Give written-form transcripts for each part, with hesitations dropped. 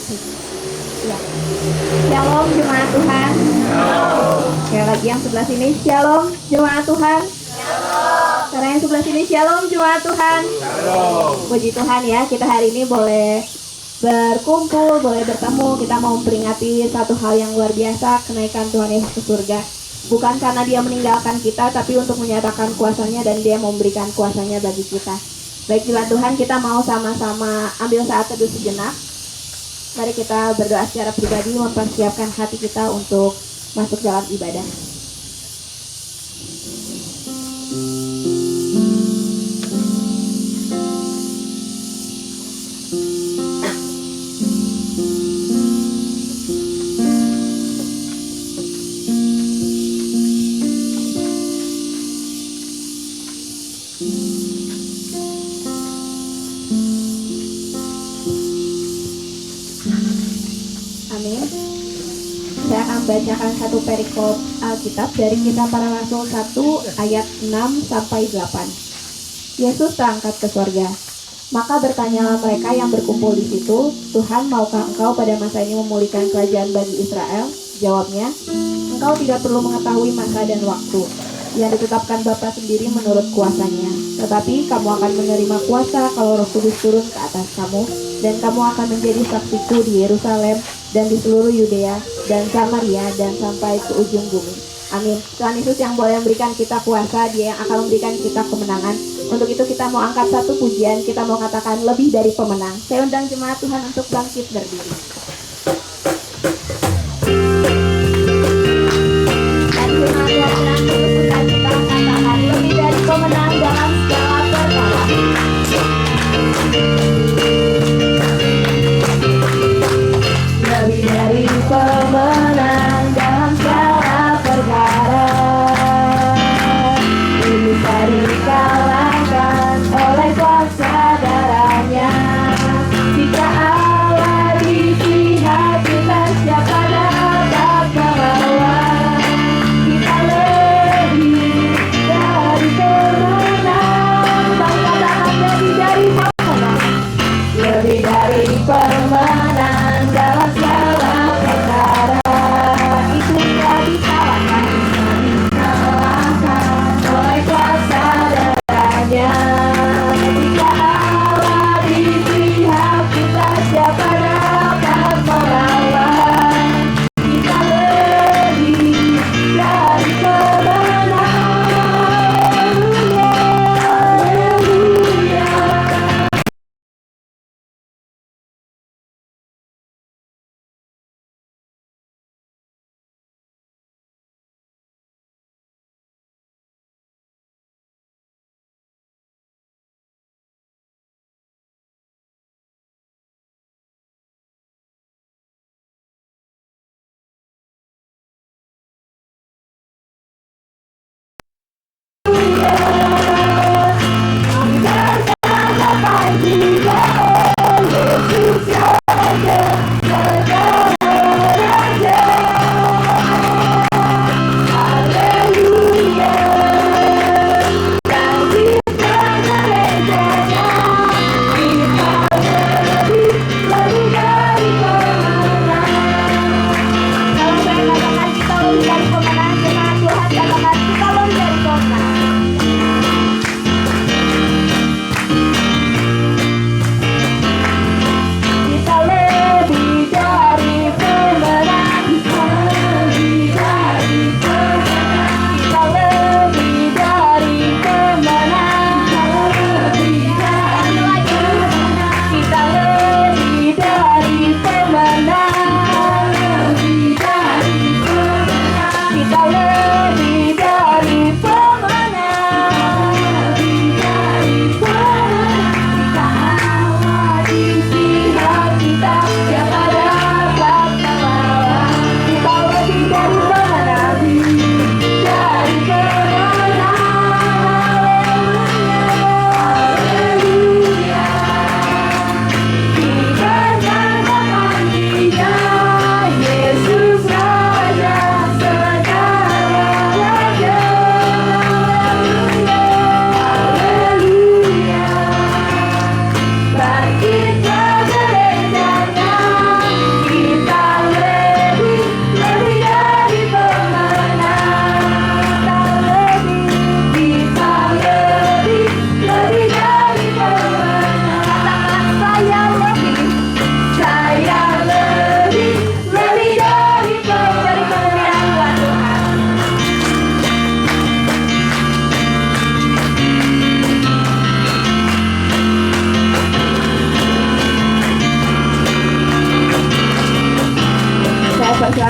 Ya. Shalom jemaat Tuhan. Sekali lagi yang sebelah sini, shalom jemaat Tuhan. Karena yang sebelah sini, shalom jemaat Tuhan. Puji Tuhan ya, kita hari ini boleh berkumpul, boleh bertemu. Kita mau memperingati satu hal yang luar biasa, kenaikan Tuhan Yesus ke surga. Bukan karena dia meninggalkan kita, tapi untuk menyatakan kuasanya dan dia memberikan kuasanya bagi kita. Baik Tuhan, kita mau sama-sama ambil saat teduh sejenak. Mari kita berdoa secara pribadi, mempersiapkan hati kita untuk masuk dalam ibadah. Amin. Saya akan bacakan satu perikop Alkitab dari Kisah Para Rasul 1 ayat 6 sampai 8. Yesus terangkat ke surga. Maka bertanyalah mereka yang berkumpul di situ, Tuhan, maukah engkau pada masa ini memulihkan kerajaan bagi Israel? Jawabnya, engkau tidak perlu mengetahui masa dan waktu yang ditetapkan Bapa sendiri menurut kuasanya. Tetapi kamu akan menerima kuasa kalau Roh Kudus turun ke atas kamu, dan kamu akan menjadi saksiku di Yerusalem dan di seluruh Yudea dan Samaria dan sampai ke ujung bumi. Amin. Tuhan Yesus yang boleh memberikan kita kuasa, Dia yang akan memberikan kita kemenangan. Untuk itu kita mau angkat satu pujian, kita mau katakan lebih dari pemenang. Saya undang jemaat Tuhan untuk bangkit berdiri. Dan jemaat Tuhan untuk kita katakan lebih dari pemenang dalam segala perkara. Lebih dari pemenang dalam segala perkara, bisa dikalahkan oleh kuasa darahnya. Jika Allah di pihak kita, siapa dapat melawan? Kita lebih dari pemenang. Katakan lebih dari pemenang.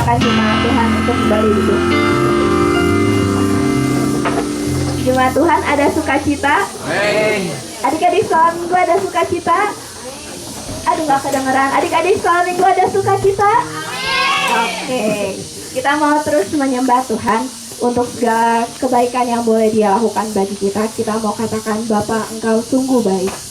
persilakan jemaat Tuhan untuk kembali duduk. Jemaat Tuhan, ada sukacita? Adik-adik sekolah minggu ada sukacita? Aduh, nggak kedengeran. Adik-adik sekolah minggu ada sukacita? Oke, kita mau terus menyembah Tuhan untuk segala kebaikan yang boleh Dia lakukan bagi kita. Kita mau katakan, Bapa, Engkau sungguh baik.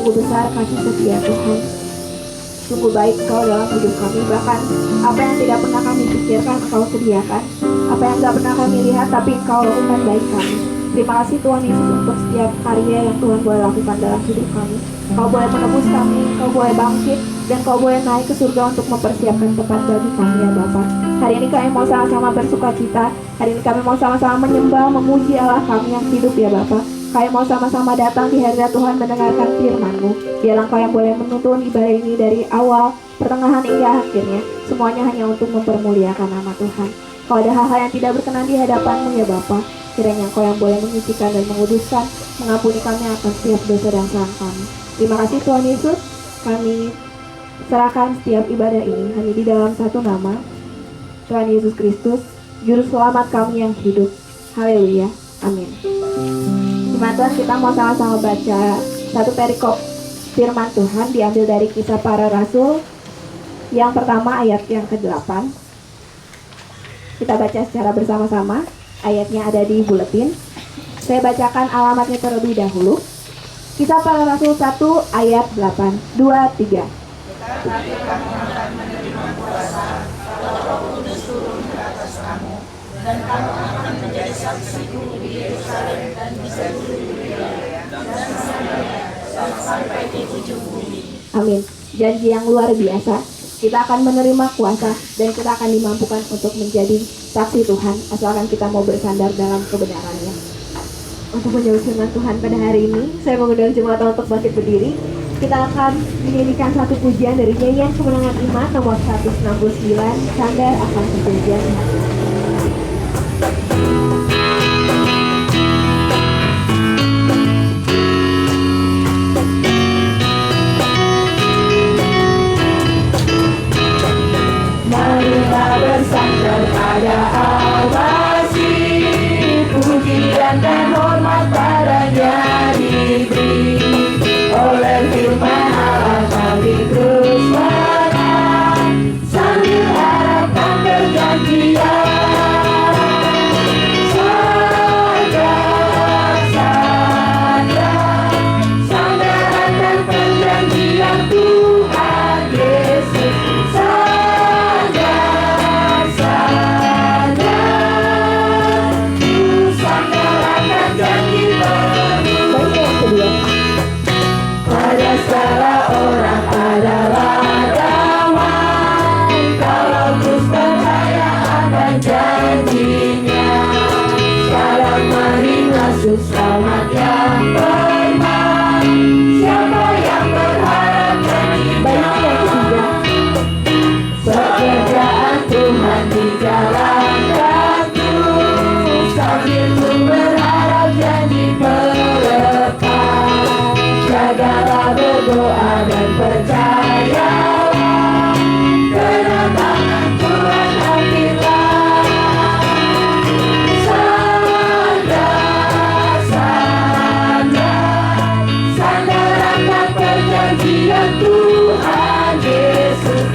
sungguh besar kasih setia Tuhan. Sungguh baik Engkau dalam hidup kami. Bahkan apa yang tidak pernah kami pikirkan Engkau sediakan. Apa yang tidak pernah kami lihat tapi Engkau lakukan baik kami. Terima kasih Tuhan Yesus untuk setiap karya yang Tuhan boleh lakukan dalam hidup kami. Kau boleh menebus kami, Kau boleh bangkit, dan Kau boleh naik ke surga untuk mempersiapkan tempat bagi kami ya Bapa. Hari ini kami mau sama-sama bersuka cita. Hari ini kami mau sama-sama menyembah, memuji Allah kami yang hidup ya Bapa. Kami mau sama-sama datang di hadirat Tuhan mendengarkan firman-Mu. Biarlah Kau yang boleh menuntun ibadah ini dari awal, pertengahan hingga akhirnya. Semuanya hanya untuk mempermuliakan nama Tuhan. Kalau ada hal-hal yang tidak berkenan di hadapan-Mu ya Bapa, kiranya Engkau yang boleh menyucikan dan menguduskan, mengampuni kami akan setiap dosa dan kesalahan kami. Terima kasih Tuhan Yesus. Kami serahkan setiap ibadah ini hanya di dalam satu nama, Tuhan Yesus Kristus, Juru Selamat kami yang hidup. Haleluya. Amin. Firman Tuhan, kita mau sama-sama baca satu perikop firman Tuhan diambil dari Kisah Para Rasul yang pertama ayat yang ke-8. Kita baca secara bersama-sama. Ayatnya ada di buletin. Saya bacakan alamatnya terlebih dahulu. Kisah Para Rasul 1 ayat 8. 2, 3. Tetapi kamu akan menerima kuasa kalau Roh Kudus turun ke atas kamu, dan kamu akan menjadi saksiku di Yerusalem dan di seluruh Yudea dan Samaria sampai di ujung bumi. Amin. Janji yang luar biasa. Kita akan menerima kuasa dan kita akan dimampukan untuk menjadi saksi Tuhan, asalkan kita mau bersandar dalam kebenarannya. Untuk menjawab firman Tuhan pada hari ini, saya mengundang jemaat untuk bangkit berdiri. Kita akan menyanyikan satu pujian dari nyanyian Kemenangan Iman nomor 169, Sandar akan Perjanjian Hati. Marilah bersandar pada Al-Masih, pujian dan hormat padanya diberi. Oleh firman Allah kami terus menang, sambil harapkan perjanjian. Sandar akan perjanjian Tuhan Yesus. Pada salah orang adalah damai, kalau terus percaya akan janjinya. Sekarang marilah selamat yang firman, siapa yang berharap janjinya. Pekerjaan Tuhan dijalankan terus, sambil ku berharap janji melepas. Jagalah berdoa dan percayalah, kedatangan Tuhan hampirlah. Sandar akan perjanjian Tuhan Yesus.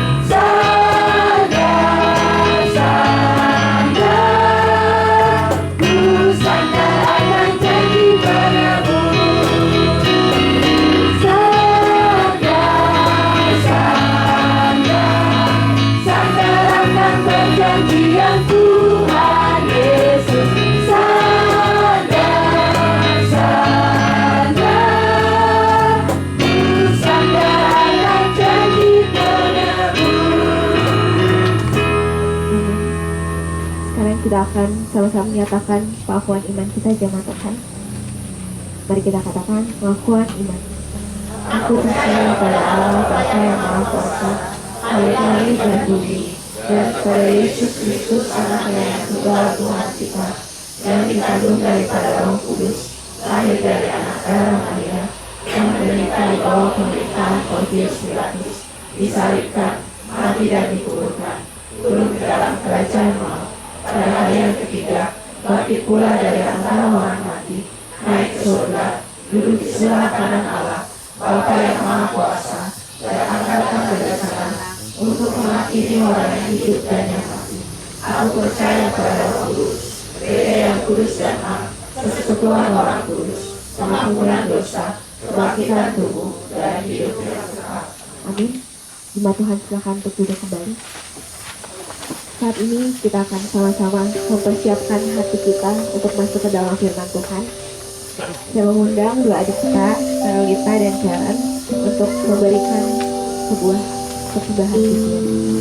Ku sandar akan janji penebus. Sandar akan perjanjian Tuhan Yesus. Ku sandar akan janji penebus. Sekarang kita akan sama-sama menyatakan pengakuan iman kita jemaat Tuhan. Mari kita katakan pengakuan iman. Aku percaya pada Allah Bapa yang Maha Kuasa, Hari-hari dan bumi, dan pada Yesus Kristus Anak yang tunggal Tuhan kita, yang dikandung daripada Roh Kudus, lahir dari anak darah Maria, yang menderita di bawah pemerintahan Pontius Pilatus, disalibkan, mati dan dikuburkan, turun ke dalam kerajaan maut, pada hari yang ketiga, bangkit pula dari antara orang mati, naik ke surga, duduk di sebelah kanan Allah, Bapa yang Maha Kuasa, dan akan datang berdasarkan untuk menghakimi orang yang hidup dan yang mati. Aku percaya pada Roh Kudus, Gereja yang kudus dan am, persekutuan orang kudus, pengampunan dosa, kebangkitan tubuh, dan dan hidup yang kekal. Amin. Jemaat Tuhan silakan untuk duduk kembali. Saat ini kita akan sama-sama mempersiapkan hati kita untuk masuk ke dalam firman Tuhan. Saya mengundang dua adik kita, Carolita dan Karen, untuk memberikan sebuah persembahan pujian.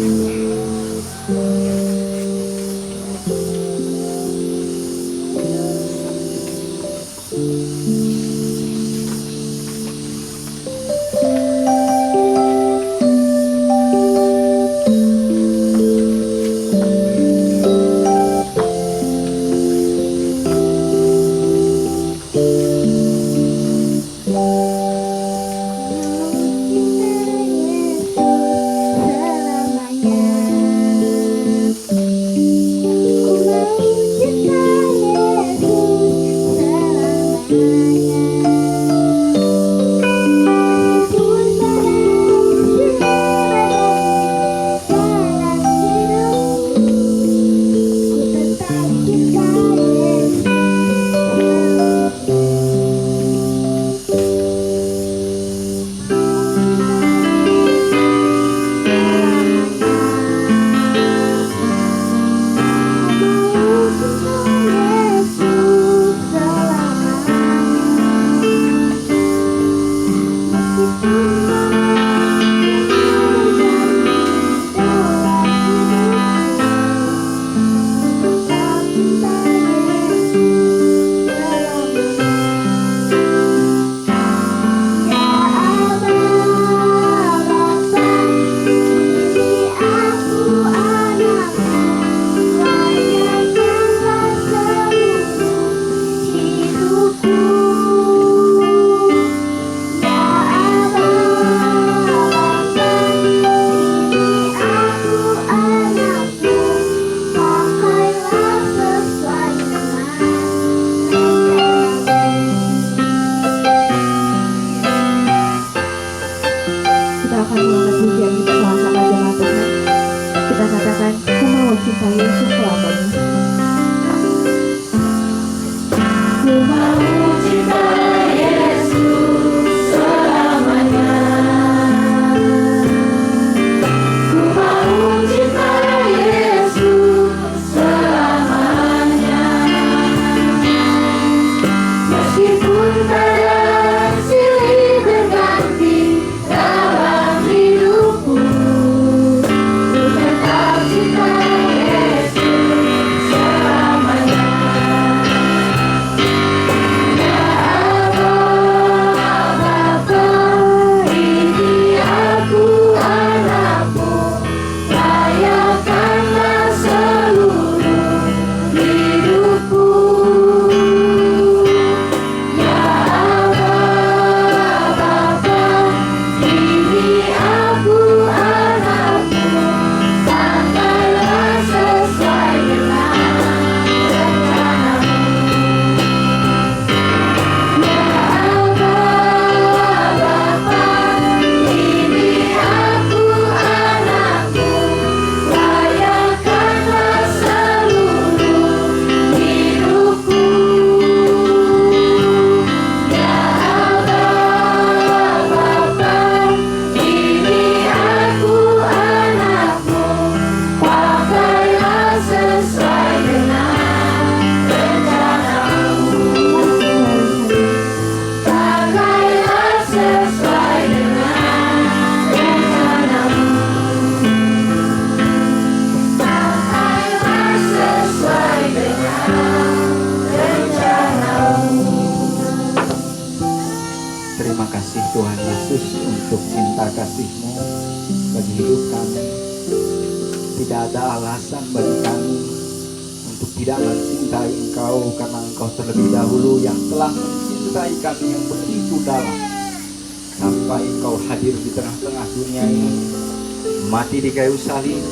Mati di kayu salib,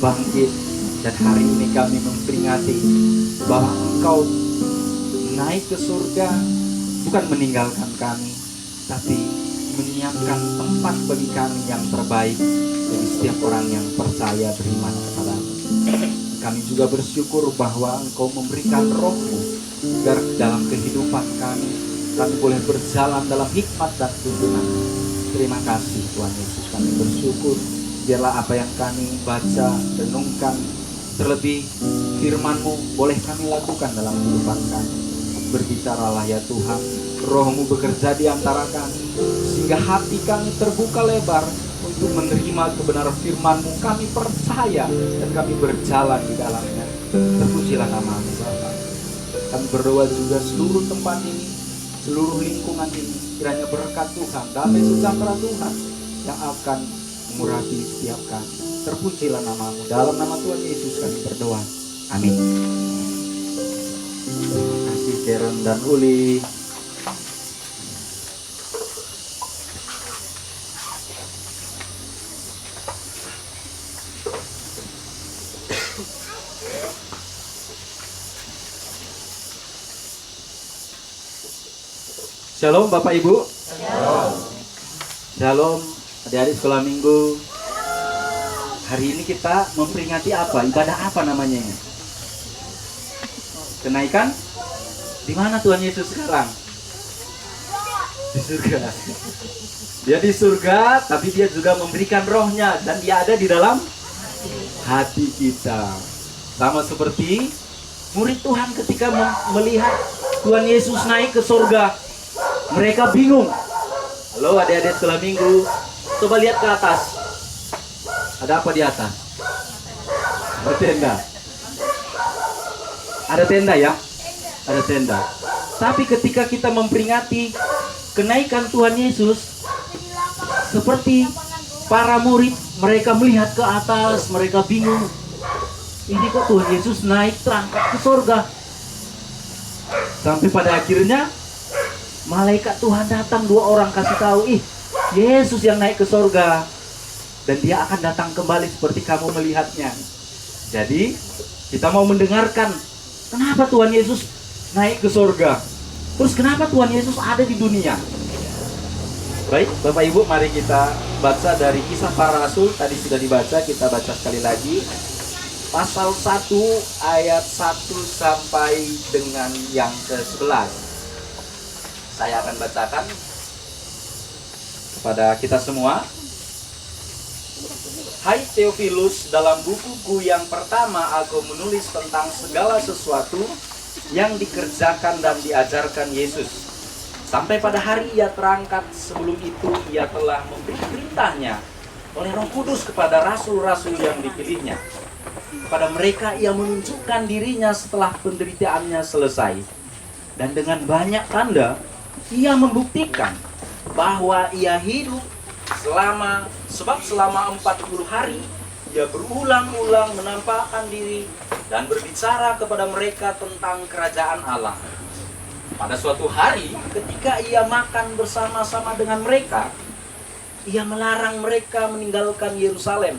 bangkit, dan hari ini kami memperingati bahwa Engkau naik ke surga, bukan meninggalkan kami, tapi menyiapkan tempat bagi kami yang terbaik bagi setiap orang yang percaya beriman kepada-Mu. Kami juga bersyukur bahwa Engkau memberikan Roh-Mu agar dalam kehidupan kami boleh berjalan dalam hikmat dan tuntunan. Terima kasih Tuhan Yesus, kami bersyukur. Biarlah apa yang kami baca, renungkan, terlebih firman-Mu boleh kami lakukan dalam kehidupan kami. Berbicaralah ya Tuhan, Roh-Mu bekerja di antara kami, sehingga hati kami terbuka lebar untuk menerima kebenaran firman-Mu. Kami percaya dan kami berjalan di dalamnya. Terpujilah nama-Mu Bapa. Kami berdoa juga seluruh tempat ini, seluruh lingkungan ini, kiranya berkat Tuhan, damai sejahtera Tuhan yang akan mengurapi setiap kami. Terpujilah nama-Mu. Dalam nama Tuhan Yesus kami berdoa. Amin. Terima kasih Karen dan Uli. Shalom Bapak Ibu. Shalom. Shalom adik-adik sekolah minggu. Hari ini kita memperingati apa? Ibadah apa namanya ini? Kenaikan? Di mana Tuhan Yesus sekarang? Di surga. Dia di surga, tapi dia juga memberikan rohnya. Dan dia ada di dalam hati kita. Sama seperti murid Tuhan ketika melihat Tuhan Yesus naik ke surga. Mereka bingung. Halo adik-adik sekolah minggu, coba lihat ke atas. Ada apa di atas? Ada tenda. Ada tenda ya? Ada tenda. Tapi ketika kita memperingati kenaikan Tuhan Yesus, seperti para murid, mereka melihat ke atas, mereka bingung. Ini kok Tuhan Yesus naik terangkat ke surga? Sampai pada akhirnya malaikat Tuhan datang, 2 orang kasih tahu, Yesus yang naik ke surga dan dia akan datang kembali seperti kamu melihatnya. Jadi kita mau mendengarkan kenapa Tuhan Yesus naik ke surga, terus kenapa Tuhan Yesus ada di dunia. Baik Bapak Ibu, mari kita baca dari Kisah Para Rasul. Tadi sudah dibaca, kita baca sekali lagi. Pasal 1 ayat 1 sampai dengan yang ke-11. Saya akan bacakan kepada kita semua. Hai Theophilus, dalam bukuku yang pertama aku menulis tentang segala sesuatu yang dikerjakan dan diajarkan Yesus. Sampai pada hari ia terangkat, sebelum itu ia telah memberi perintahnya oleh Roh Kudus kepada rasul-rasul yang dipilihnya. Kepada mereka ia menunjukkan dirinya setelah penderitaannya selesai. Dan dengan banyak tanda ia membuktikan bahwa ia hidup selama 40 hari ia berulang-ulang menampakkan diri dan berbicara kepada mereka tentang kerajaan Allah. Pada suatu hari ketika ia makan bersama-sama dengan mereka, ia melarang mereka meninggalkan Yerusalem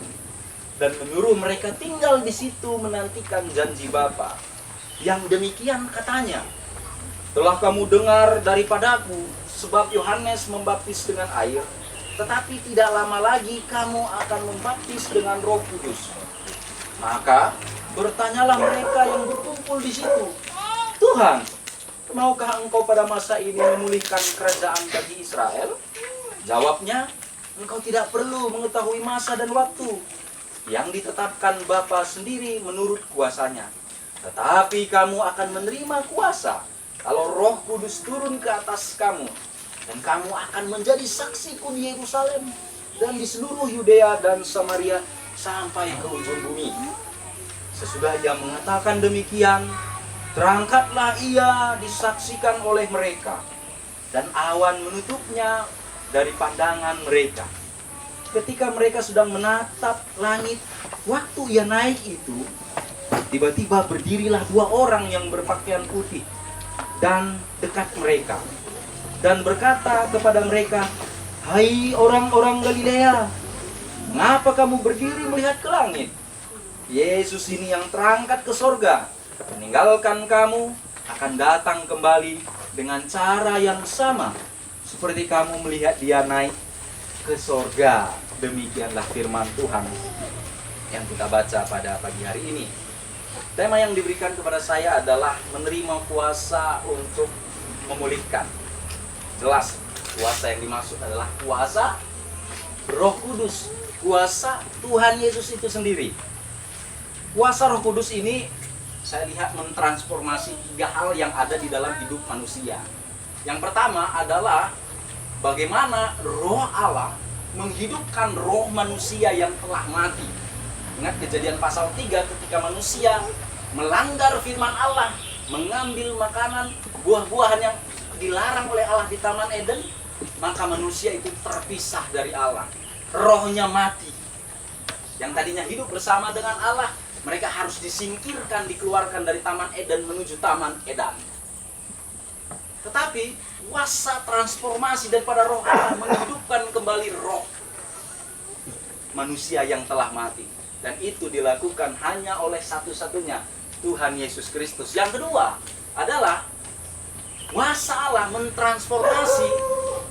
dan menyuruh mereka tinggal di situ menantikan janji Bapa. Yang demikian katanya, telah kamu dengar daripadaku, sebab Yohanes membaptis dengan air, tetapi tidak lama lagi kamu akan membaptis dengan Roh Kudus. Maka bertanyalah mereka yang berkumpul di situ, Tuhan, maukah engkau pada masa ini memulihkan kerajaan bagi Israel? Jawabnya, engkau tidak perlu mengetahui masa dan waktu yang ditetapkan Bapa sendiri menurut kuasanya. Tetapi kamu akan menerima kuasa kalau Roh Kudus turun ke atas kamu, dan kamu akan menjadi saksiku di Yerusalem dan di seluruh Yudea dan Samaria sampai ke ujung bumi. Sesudah ia mengatakan demikian, terangkatlah ia disaksikan oleh mereka, dan awan menutupnya dari pandangan mereka. Ketika mereka sedang menatap langit, waktu ia naik itu, tiba-tiba berdirilah 2 orang yang berpakaian putih dan dekat mereka, dan berkata kepada mereka, hai orang-orang Galilea, mengapa kamu berdiri melihat ke langit? Yesus ini yang terangkat ke sorga, meninggalkan kamu, akan datang kembali dengan cara yang sama seperti kamu melihat dia naik ke sorga. Demikianlah firman Tuhan yang kita baca pada pagi hari ini. Tema yang diberikan kepada saya adalah menerima kuasa untuk memulihkan. Jelas, Kuasa yang dimaksud adalah kuasa Roh Kudus, kuasa Tuhan Yesus itu sendiri. Kuasa Roh Kudus ini saya lihat mentransformasi 3 hal yang ada di dalam hidup manusia. Yang pertama adalah bagaimana Roh Allah menghidupkan roh manusia yang telah mati. Ingat Kejadian pasal 3 ketika manusia melanggar firman Allah, mengambil makanan buah-buahan yang dilarang oleh Allah di Taman Eden, maka manusia itu terpisah dari Allah. Rohnya mati. Yang tadinya hidup bersama dengan Allah, mereka harus disingkirkan, dikeluarkan dari Taman Eden menuju Taman Edan. Tetapi kuasa transformasi daripada roh Allah menghidupkan kembali roh manusia yang telah mati. Dan itu dilakukan hanya oleh satu-satunya Tuhan Yesus Kristus. Yang kedua adalah kuasa Allah mentransformasi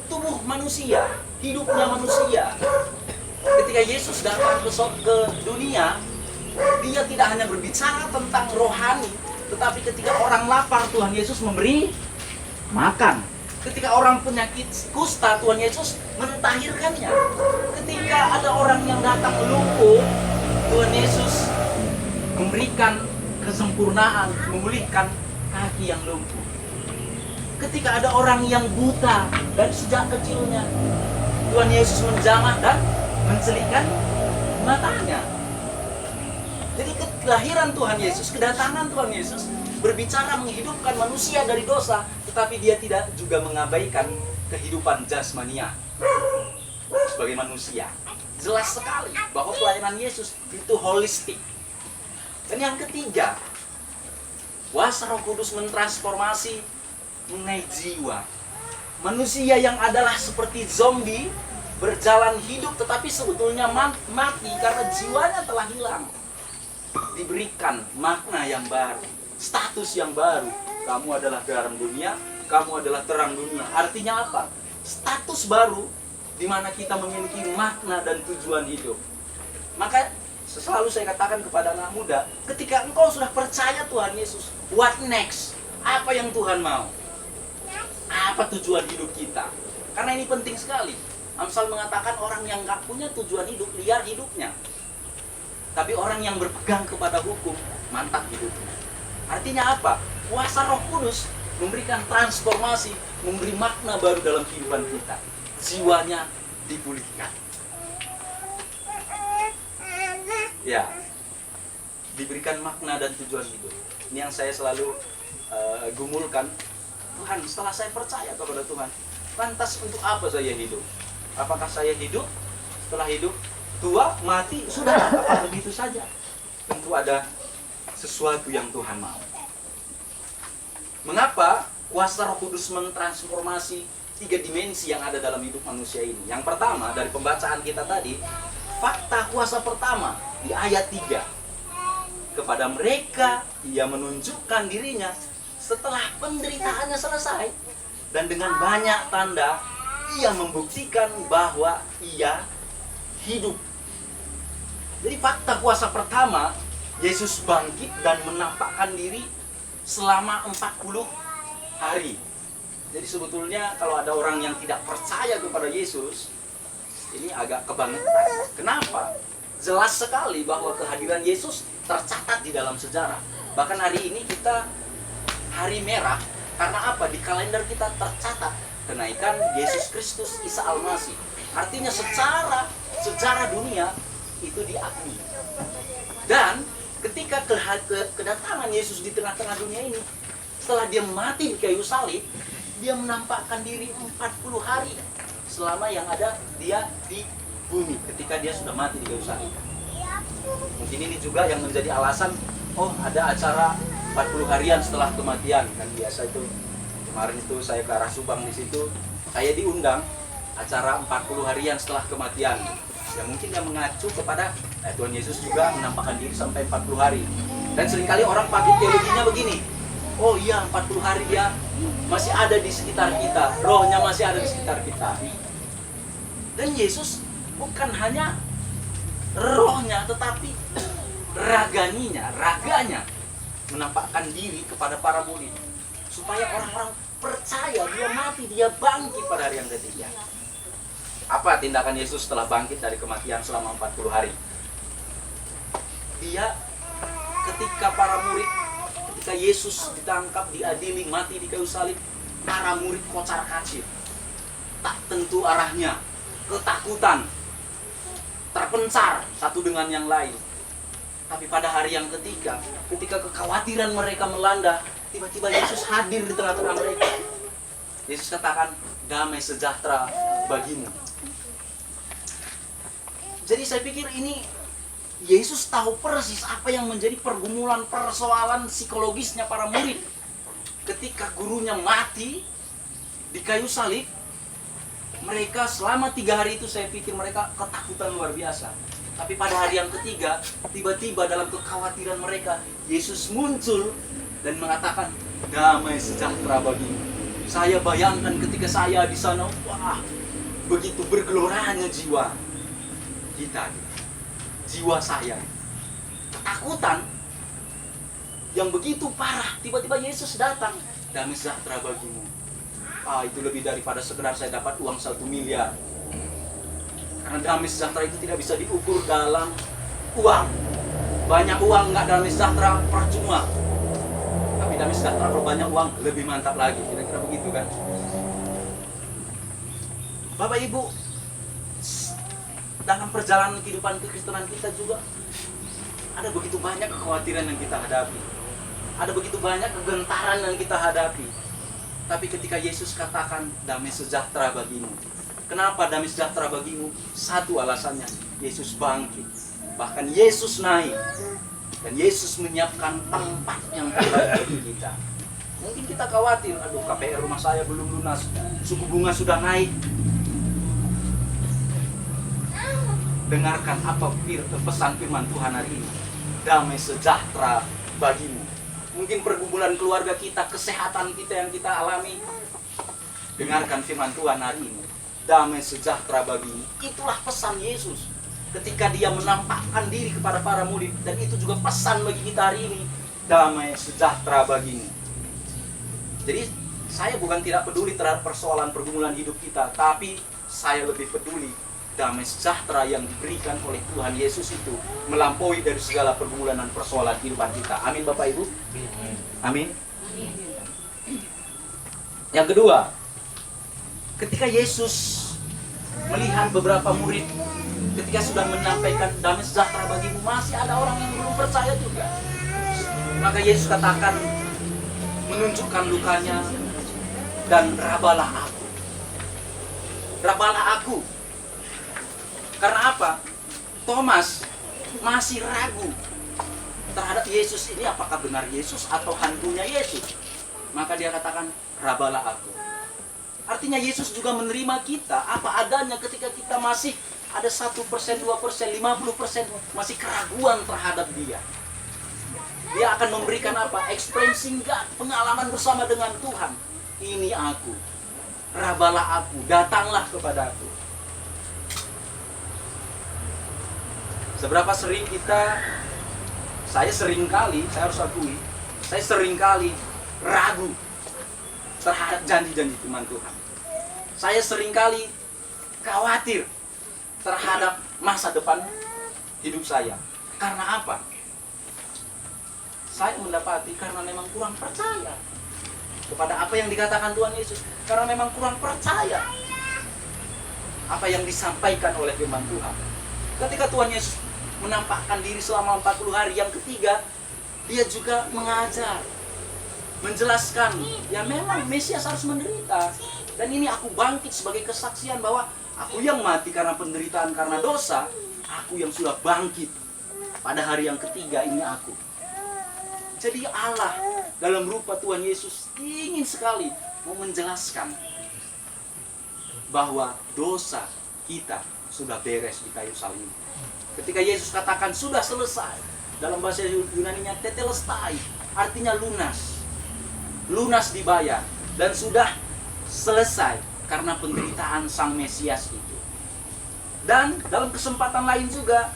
tubuh manusia, hidupnya manusia. Ketika Yesus datang ke dunia, dia tidak hanya berbicara tentang rohani, tetapi ketika orang lapar, Tuhan Yesus memberi makan. Ketika orang penyakit kusta, Tuhan Yesus mentahirkannya. Ketika ada orang yang datang lumpuh, Tuhan Yesus memberikan kesempurnaan, memulihkan kaki yang lumpuh. Ketika ada orang yang buta dan sejak kecilnya, Tuhan Yesus menjamah dan mencelikkan matanya. Jadi kelahiran Tuhan Yesus, kedatangan Tuhan Yesus berbicara menghidupkan manusia dari dosa, tetapi dia tidak juga mengabaikan kehidupan jasmania sebagai manusia. Jelas sekali bahwa pelayanan Yesus itu holistik. Dan yang ketiga, kuasa Roh Kudus mentransformasi mengenai jiwa. Manusia yang adalah seperti zombie, berjalan hidup tetapi sebetulnya mati karena jiwanya telah hilang. Diberikan makna yang baru, status yang baru. Kamu adalah garam dunia, kamu adalah terang dunia. Artinya apa? Status baru di mana kita memiliki makna dan tujuan hidup. Maka selalu saya katakan kepada anak muda, ketika engkau sudah percaya Tuhan Yesus, what next? Apa yang Tuhan mau? Apa tujuan hidup kita? Karena ini penting sekali. Amsal mengatakan orang yang gak punya tujuan hidup, liar hidupnya. Tapi orang yang berpegang kepada hukum, mantap hidupnya. Artinya apa? Kuasa Roh Kudus memberikan transformasi, memberi makna baru dalam kehidupan kita. Jiwanya dipulihkan. Ya, diberikan makna dan tujuan hidup. Ini yang saya selalu gumulkan. Tuhan, setelah saya percaya kepada Tuhan, lantas untuk apa saya hidup? Apakah saya hidup? Setelah hidup, tua, mati, sudah, apa begitu saja? Tentu ada sesuatu yang Tuhan mau. Mengapa kuasa Roh Kudus mentransformasi 3 dimensi yang ada dalam hidup manusia ini? Yang pertama, dari pembacaan kita tadi, fakta kuasa pertama di ayat 3. Kepada mereka, ia menunjukkan dirinya setelah penderitaannya selesai. Dan dengan banyak tanda, ia membuktikan bahwa ia hidup. Jadi fakta kuasa pertama, Yesus bangkit dan menampakkan diri selama 40 hari. Jadi sebetulnya kalau ada orang yang tidak percaya kepada Yesus, ini agak kebangetan. Kenapa? Jelas sekali bahwa kehadiran Yesus tercatat di dalam sejarah. Bahkan hari ini kita hari merah, karena apa? Di kalender kita tercatat kenaikan Yesus Kristus Isa Al-Masih. Artinya secara sejarah dunia itu diakui. Dan ketika kedatangan Yesus di tengah-tengah dunia ini, setelah dia mati di kayu salib, dia menampakkan diri 40 hari selama yang ada dia di bumi ketika dia sudah mati di kayu salib. Mungkin ini juga yang menjadi alasan, oh ada acara 40 harian setelah kematian. Kan biasa itu, kemarin itu saya ke arah Subang, di situ saya diundang acara 40 harian setelah kematian. Ya mungkin yang mengacu kepada Tuhan Yesus juga menampakkan diri sampai 40 hari. Dan seringkali orang pakai teologinya begini, oh iya 40 hari dia masih ada di sekitar kita, rohnya masih ada di sekitar kita. Dan Yesus bukan hanya rohnya, tetapi raganya menampakkan diri kepada para murid, supaya orang-orang percaya, dia mati, dia bangkit pada hari yang ketiga. Apa tindakan Yesus setelah bangkit dari kematian selama 40 hari? Dia ketika para murid, ketika Yesus ditangkap, diadili, mati di kayu salib, para murid kocar-kacir, tak tentu arahnya, ketakutan, terpencar satu dengan yang lain. Tapi pada hari yang ketiga, ketika kekhawatiran mereka melanda, tiba-tiba Yesus hadir di tengah-tengah mereka. Yesus katakan, damai sejahtera bagimu. Jadi saya pikir ini Yesus tahu persis apa yang menjadi pergumulan, persoalan psikologisnya para murid. Ketika gurunya mati di kayu salib, mereka selama 3 hari itu saya pikir mereka ketakutan luar biasa. Tapi pada hari yang ketiga, tiba-tiba dalam kekhawatiran mereka, Yesus muncul dan mengatakan, damai sejahtera bagimu. Saya bayangkan ketika saya di sana, wah, begitu bergeloranya jiwa kita, jiwa saya. Ketakutan yang begitu parah, tiba-tiba Yesus datang, damai sejahtera bagimu. Itu lebih daripada sekedar saya dapat uang 1 miliar. Karena damai sejahtera itu tidak bisa diukur dalam uang. Banyak uang nggak damai sejahtera, percuma. Tapi damai sejahtera kalau banyak uang lebih mantap lagi. Kira-kira begitu kan? Bapak Ibu, dalam perjalanan kehidupan kekristenan kita juga ada begitu banyak kekhawatiran yang kita hadapi. Ada begitu banyak kegentaran yang kita hadapi. Tapi ketika Yesus katakan damai sejahtera bagimu. Kenapa damai sejahtera bagimu? Satu alasannya, Yesus bangkit. Bahkan Yesus naik. Dan Yesus menyiapkan tempat yang terbaik bagi kita. Mungkin kita khawatir, aduh KPR rumah saya belum lunas, suku bunga sudah naik. Dengarkan apa pesan firman Tuhan hari ini. Damai sejahtera bagimu. Mungkin pergumulan keluarga kita, kesehatan kita yang kita alami. Dengarkan firman Tuhan hari ini. Damai sejahtera bagimu. Itulah pesan Yesus ketika dia menampakkan diri kepada para murid. Dan itu juga pesan bagi kita hari ini. Damai sejahtera bagimu. Jadi saya bukan tidak peduli terhadap persoalan pergumulan hidup kita. Tapi saya lebih peduli damai sejahtera yang diberikan oleh Tuhan Yesus itu melampaui dari segala pergumulan dan persoalan kehidupan kita. Amin Bapak Ibu. Amin. Yang kedua, ketika Yesus melihat beberapa murid, ketika sudah menyampaikan damai sejahtera bagimu, masih ada orang yang belum percaya juga. Maka Yesus katakan, menunjukkan lukanya, dan rabalah aku. Rabalah aku. Karena apa? Thomas masih ragu terhadap Yesus ini, apakah benar Yesus atau hantunya Yesus. Maka dia katakan, rabalah aku. Artinya Yesus juga menerima kita apa adanya ketika kita masih ada 1%, 2%, 50% masih keraguan terhadap dia. Dia akan memberikan apa? Experiencing God, pengalaman bersama dengan Tuhan. Ini aku. Rabalah aku, datanglah kepadaku. Seberapa sering saya harus akui, saya sering kali ragu terhadap janji-janji firman Tuhan. Saya sering kali khawatir terhadap masa depan hidup saya. Karena apa? Saya mendapati karena memang kurang percaya kepada apa yang dikatakan Tuhan Yesus. Karena memang kurang percaya apa yang disampaikan oleh firman Tuhan. Ketika Tuhan Yesus menampakkan diri selama 40 hari, yang ketiga dia juga mengajar, menjelaskan, ya memang Mesias harus menderita. Dan ini aku bangkit sebagai kesaksian bahwa aku yang mati karena penderitaan, karena dosa, aku yang sudah bangkit pada hari yang ketiga, ini aku. Jadi Allah dalam rupa Tuhan Yesus ingin sekali mau menjelaskan bahwa dosa kita sudah beres di kayu salib. Ketika Yesus katakan sudah selesai, dalam bahasa Yunaninya tetelestai, artinya lunas. Lunas dibayar dan sudah selesai karena penderitaan Sang Mesias itu. Dan dalam kesempatan lain juga,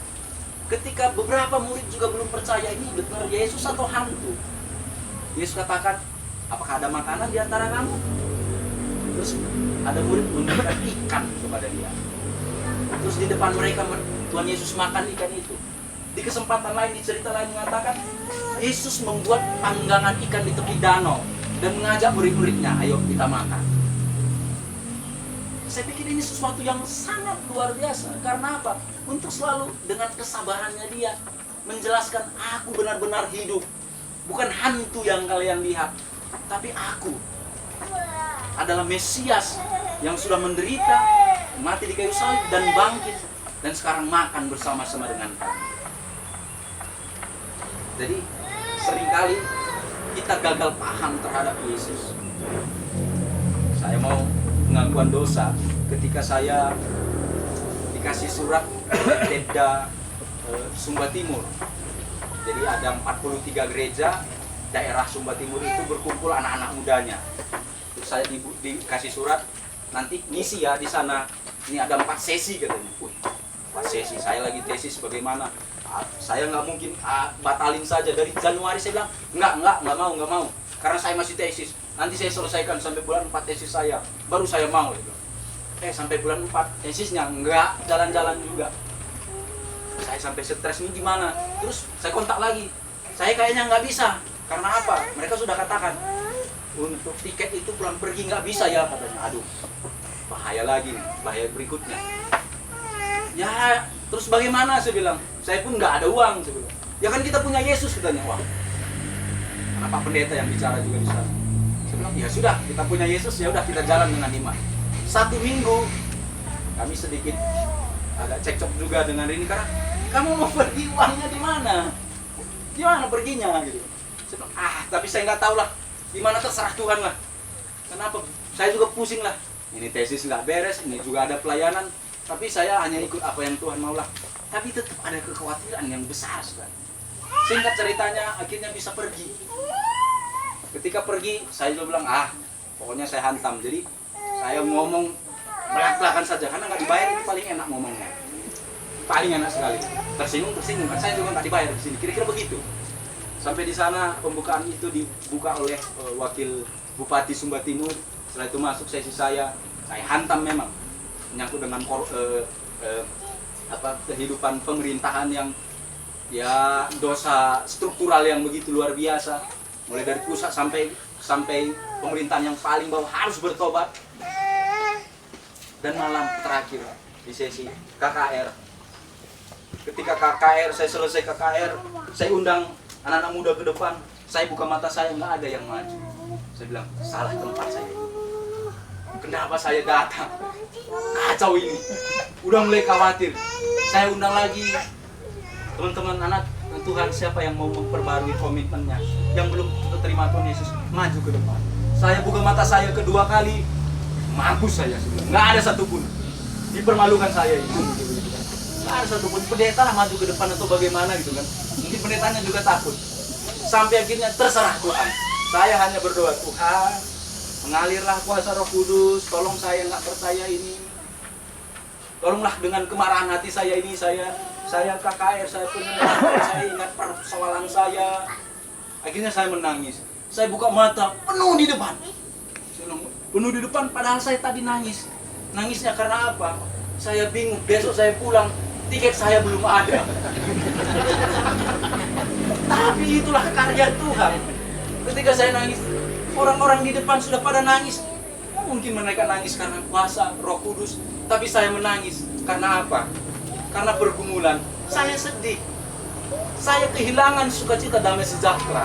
ketika beberapa murid juga belum percaya ini benar Yesus atau hantu, Yesus katakan, apakah ada makanan di antara kamu? Terus ada murid memberikan ikan kepada dia. Terus di depan mereka Tuhan Yesus makan ikan itu. Di kesempatan lain, di cerita lain mengatakan Yesus membuat panggangan ikan di tepi danau dan mengajak murid-muridnya, ayo kita makan. Saya pikir ini sesuatu yang sangat luar biasa. Karena apa? Untuk selalu dengan kesabarannya dia menjelaskan, aku benar-benar hidup. Bukan hantu yang kalian lihat, tapi aku adalah Mesias yang sudah menderita, mati di kayu salib dan bangkit, dan sekarang makan bersama-sama dengan kami. Jadi seringkali kita gagal paham terhadap Yesus. Saya mau pengakuan dosa ketika saya dikasih surat oleh Pemda Sumba Timur. Jadi ada 43 gereja daerah Sumba Timur itu berkumpul anak-anak mudanya. Terus saya dikasih surat, nanti ngisi ya di sana. Ini ada 4 sesi katanya. 4 sesi. Saya lagi tesis bagaimana? Saya nggak mungkin batalin saja. Dari Januari saya bilang nggak mau. Karena saya masih tesis. Nanti saya selesaikan sampai bulan 4 tesis saya, baru saya mau. Gitu. Sampai bulan 4 tesisnya nggak jalan-jalan juga. Saya sampai stres, ini gimana? Terus saya kontak lagi. Saya kayaknya nggak bisa. Karena apa? Mereka sudah katakan untuk tiket itu pulang pergi nggak bisa ya katanya. Aduh, bahaya lagi, bahaya berikutnya. Ya, terus bagaimana? Saya bilang, saya pun nggak ada uang. Saya bilang, ya kan kita punya Yesus katanya. Wah, kenapa pendeta yang bicara juga di sana? Saya bilang, ya sudah, kita punya Yesus, ya udah kita jalan dengan iman. 1 minggu kami sedikit agak cekcok juga dengan ini, karena kamu mau pergi, uangnya di mana? Di mana perginya gitu. Saya bilang, tapi saya nggak tahu lah. Di mana, terserah Tuhan lah. Kenapa? Saya juga pusing lah. Ini tesis nggak beres, ini juga ada pelayanan. Tapi saya hanya ikut apa yang Tuhan mau lah. Tapi tetap ada kekhawatiran yang besar sekali. Singkat ceritanya, akhirnya bisa pergi. Ketika pergi, saya juga bilang, pokoknya saya hantam. Jadi saya ngomong belak-belakan saja, karena nggak dibayar itu paling enak ngomongnya. Paling enak sekali. Tersinggung, saya juga nggak dibayar di sini. Kira-kira begitu. Sampai di sana pembukaan itu dibuka oleh wakil Bupati Sumba Timur. Setelah itu masuk sesi saya hantam memang menyangkut dengan kehidupan pemerintahan yang ya dosa struktural yang begitu luar biasa, mulai dari pusat sampai pemerintahan yang paling bawah harus bertobat. Dan malam terakhir di sesi KKR, ketika KKR saya selesai KKR, saya undang anak-anak muda ke depan. Saya buka mata, saya nggak ada yang maju. Saya bilang, salah tempat saya. Kenapa saya datang? Kacau ini. Udah mulai khawatir. Saya undang lagi teman-teman anak Tuhan, siapa yang mau memperbarui komitmennya, yang belum terima Tuhan Yesus, maju ke depan. Saya buka mata saya kedua kali, mampus saya sudah. Nggak ada satupun. Dipermalukan saya itu. Nggak ada satupun. Pendeta lah maju ke depan atau bagaimana gitu kan. Mungkin pendetanya juga takut. Sampai akhirnya terserah Tuhan. Saya hanya berdoa, Tuhan, mengalirlah kuasa Roh Kudus, tolong saya nggak percaya ini. Tolonglah dengan kemarahan hati saya ini, saya KKR, saya penyelamat, saya ingat persoalan saya. Akhirnya saya menangis. Saya buka mata, penuh di depan. Penuh di depan, padahal saya tadi nangis. Nangisnya karena apa? Saya bingung, besok saya pulang, tiket saya belum ada. Tapi itulah karya Tuhan. Ketika saya nangis, orang-orang di depan sudah pada nangis. Mungkin mereka nangis karena kuasa Roh Kudus, tapi saya menangis karena apa? Karena pergumulan. Saya sedih. Saya kehilangan sukacita damai sejahtera.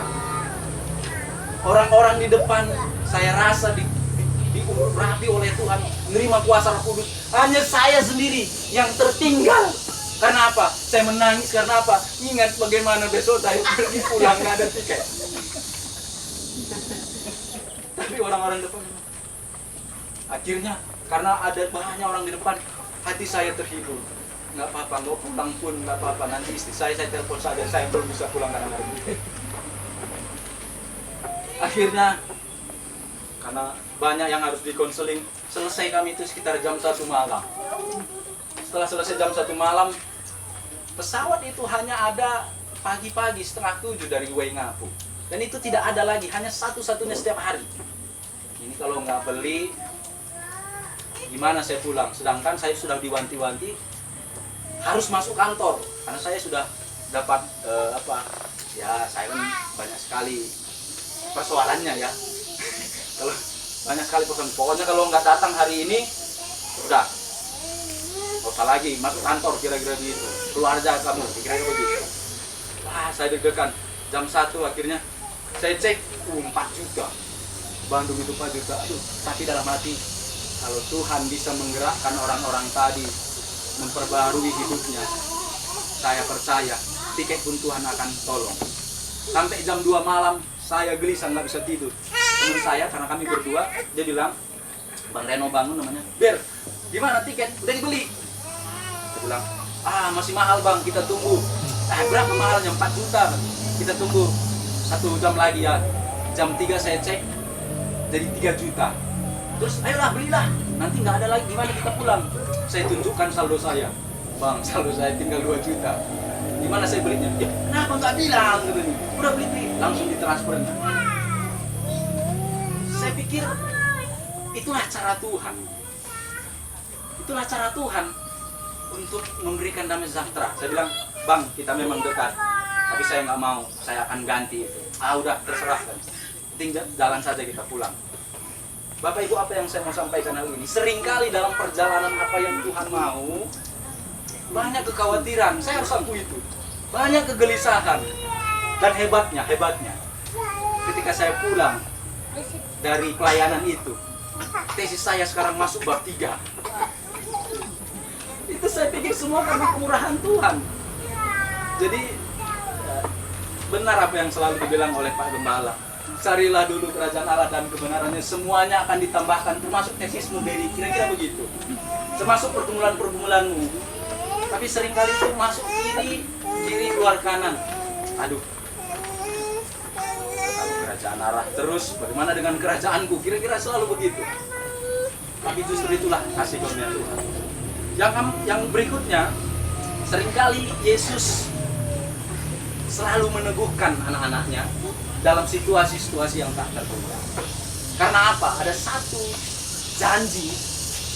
Orang-orang di depan saya rasa diurapi oleh Tuhan, menerima kuasa Roh Kudus. Hanya saya sendiri yang tertinggal. Karena apa? Saya menangis karena apa? Ingat bagaimana besok saya pergi pulang nggak ada tiket. Tapi orang-orang depan, akhirnya karena ada banyak orang di depan, hati saya terhibur. Nggak apa-apa, nggak pulang pun nggak apa-apa. Nanti istri saya telepon saja, saya belum bisa pulang karena ada tiket. Akhirnya karena banyak yang harus dikonseling, selesai kami itu sekitar jam 1 malam. Setelah selesai jam 1 malam, pesawat itu hanya ada pagi-pagi setengah 7 dari Waingapu. Dan itu tidak ada lagi, hanya satu-satunya setiap hari. Ini kalau nggak beli, gimana saya pulang? Sedangkan saya sudah diwanti-wanti harus masuk kantor, karena saya sudah dapat ya saya kan banyak sekali persoalannya ya. Kalau banyak sekali persoalan, pokoknya kalau nggak datang hari ini, udah nggak usah lagi masuk kantor, kira-kira begitu. Keluar aja kamu, kira-kira begitu. Wah, saya deg-degan. Jam 1 akhirnya saya cek 4 juta. Bandung itu 4 juta. Aduh, tapi dalam hati, kalau Tuhan bisa menggerakkan orang-orang tadi memperbarui hidupnya, saya percaya tiket pun Tuhan akan tolong. Sampai jam 2 malam saya gelisah, nggak bisa tidur. Teman saya, karena kami berdua, dia bilang, Bang Reno bangun namanya, Ber, gimana tiket? Udah dibeli? Dia bilang, masih mahal bang, kita tunggu. Berapa mahalnya? 4 juta. Kita tunggu 1 jam lagi ya. Jam 3 saya cek, jadi 3 juta. Terus ayolah belilah, nanti nggak ada lagi, gimana kita pulang? Saya tunjukkan saldo saya, bang, saldo saya tinggal 2 juta. Gimana saya belinya? Ya, kenapa nggak bilang? Katanya. Udah beli, langsung ditransfernya. Saya pikir itulah cara Tuhan. Itulah cara Tuhan untuk memberikan damai sejahtera. Saya bilang, bang, kita memang dekat, tapi saya nggak mau, saya akan ganti itu. Udah terserah kan. Tinggal jalan saja kita pulang. Bapak Ibu, apa yang saya mau sampaikan hari ini? Seringkali dalam perjalanan apa yang Tuhan mau, banyak kekhawatiran. Saya harus akui itu. Banyak kegelisahan. Dan hebatnya, ketika saya pulang dari pelayanan itu, tesis saya sekarang masuk bab 3. Itu saya pikir semua karena kemurahan Tuhan. Jadi benar apa yang selalu dibilang oleh Pak Gembala. Carilah dulu kerajaan Allah dan kebenarannya, semuanya akan ditambahkan, termasuk tesismu, Beri, kira-kira begitu. Termasuk pergumulan-pergumulanmu. Tapi seringkali itu masuk kiri keluar kanan. Aduh. Kalau kerajaan Allah terus, bagaimana dengan kerajaanku? Kira-kira selalu begitu. Tapi justru itulah kasih karunia Tuhan. Yang berikutnya, seringkali Yesus selalu meneguhkan anak-anaknya dalam situasi-situasi yang tak terduga. Karena apa? Ada satu janji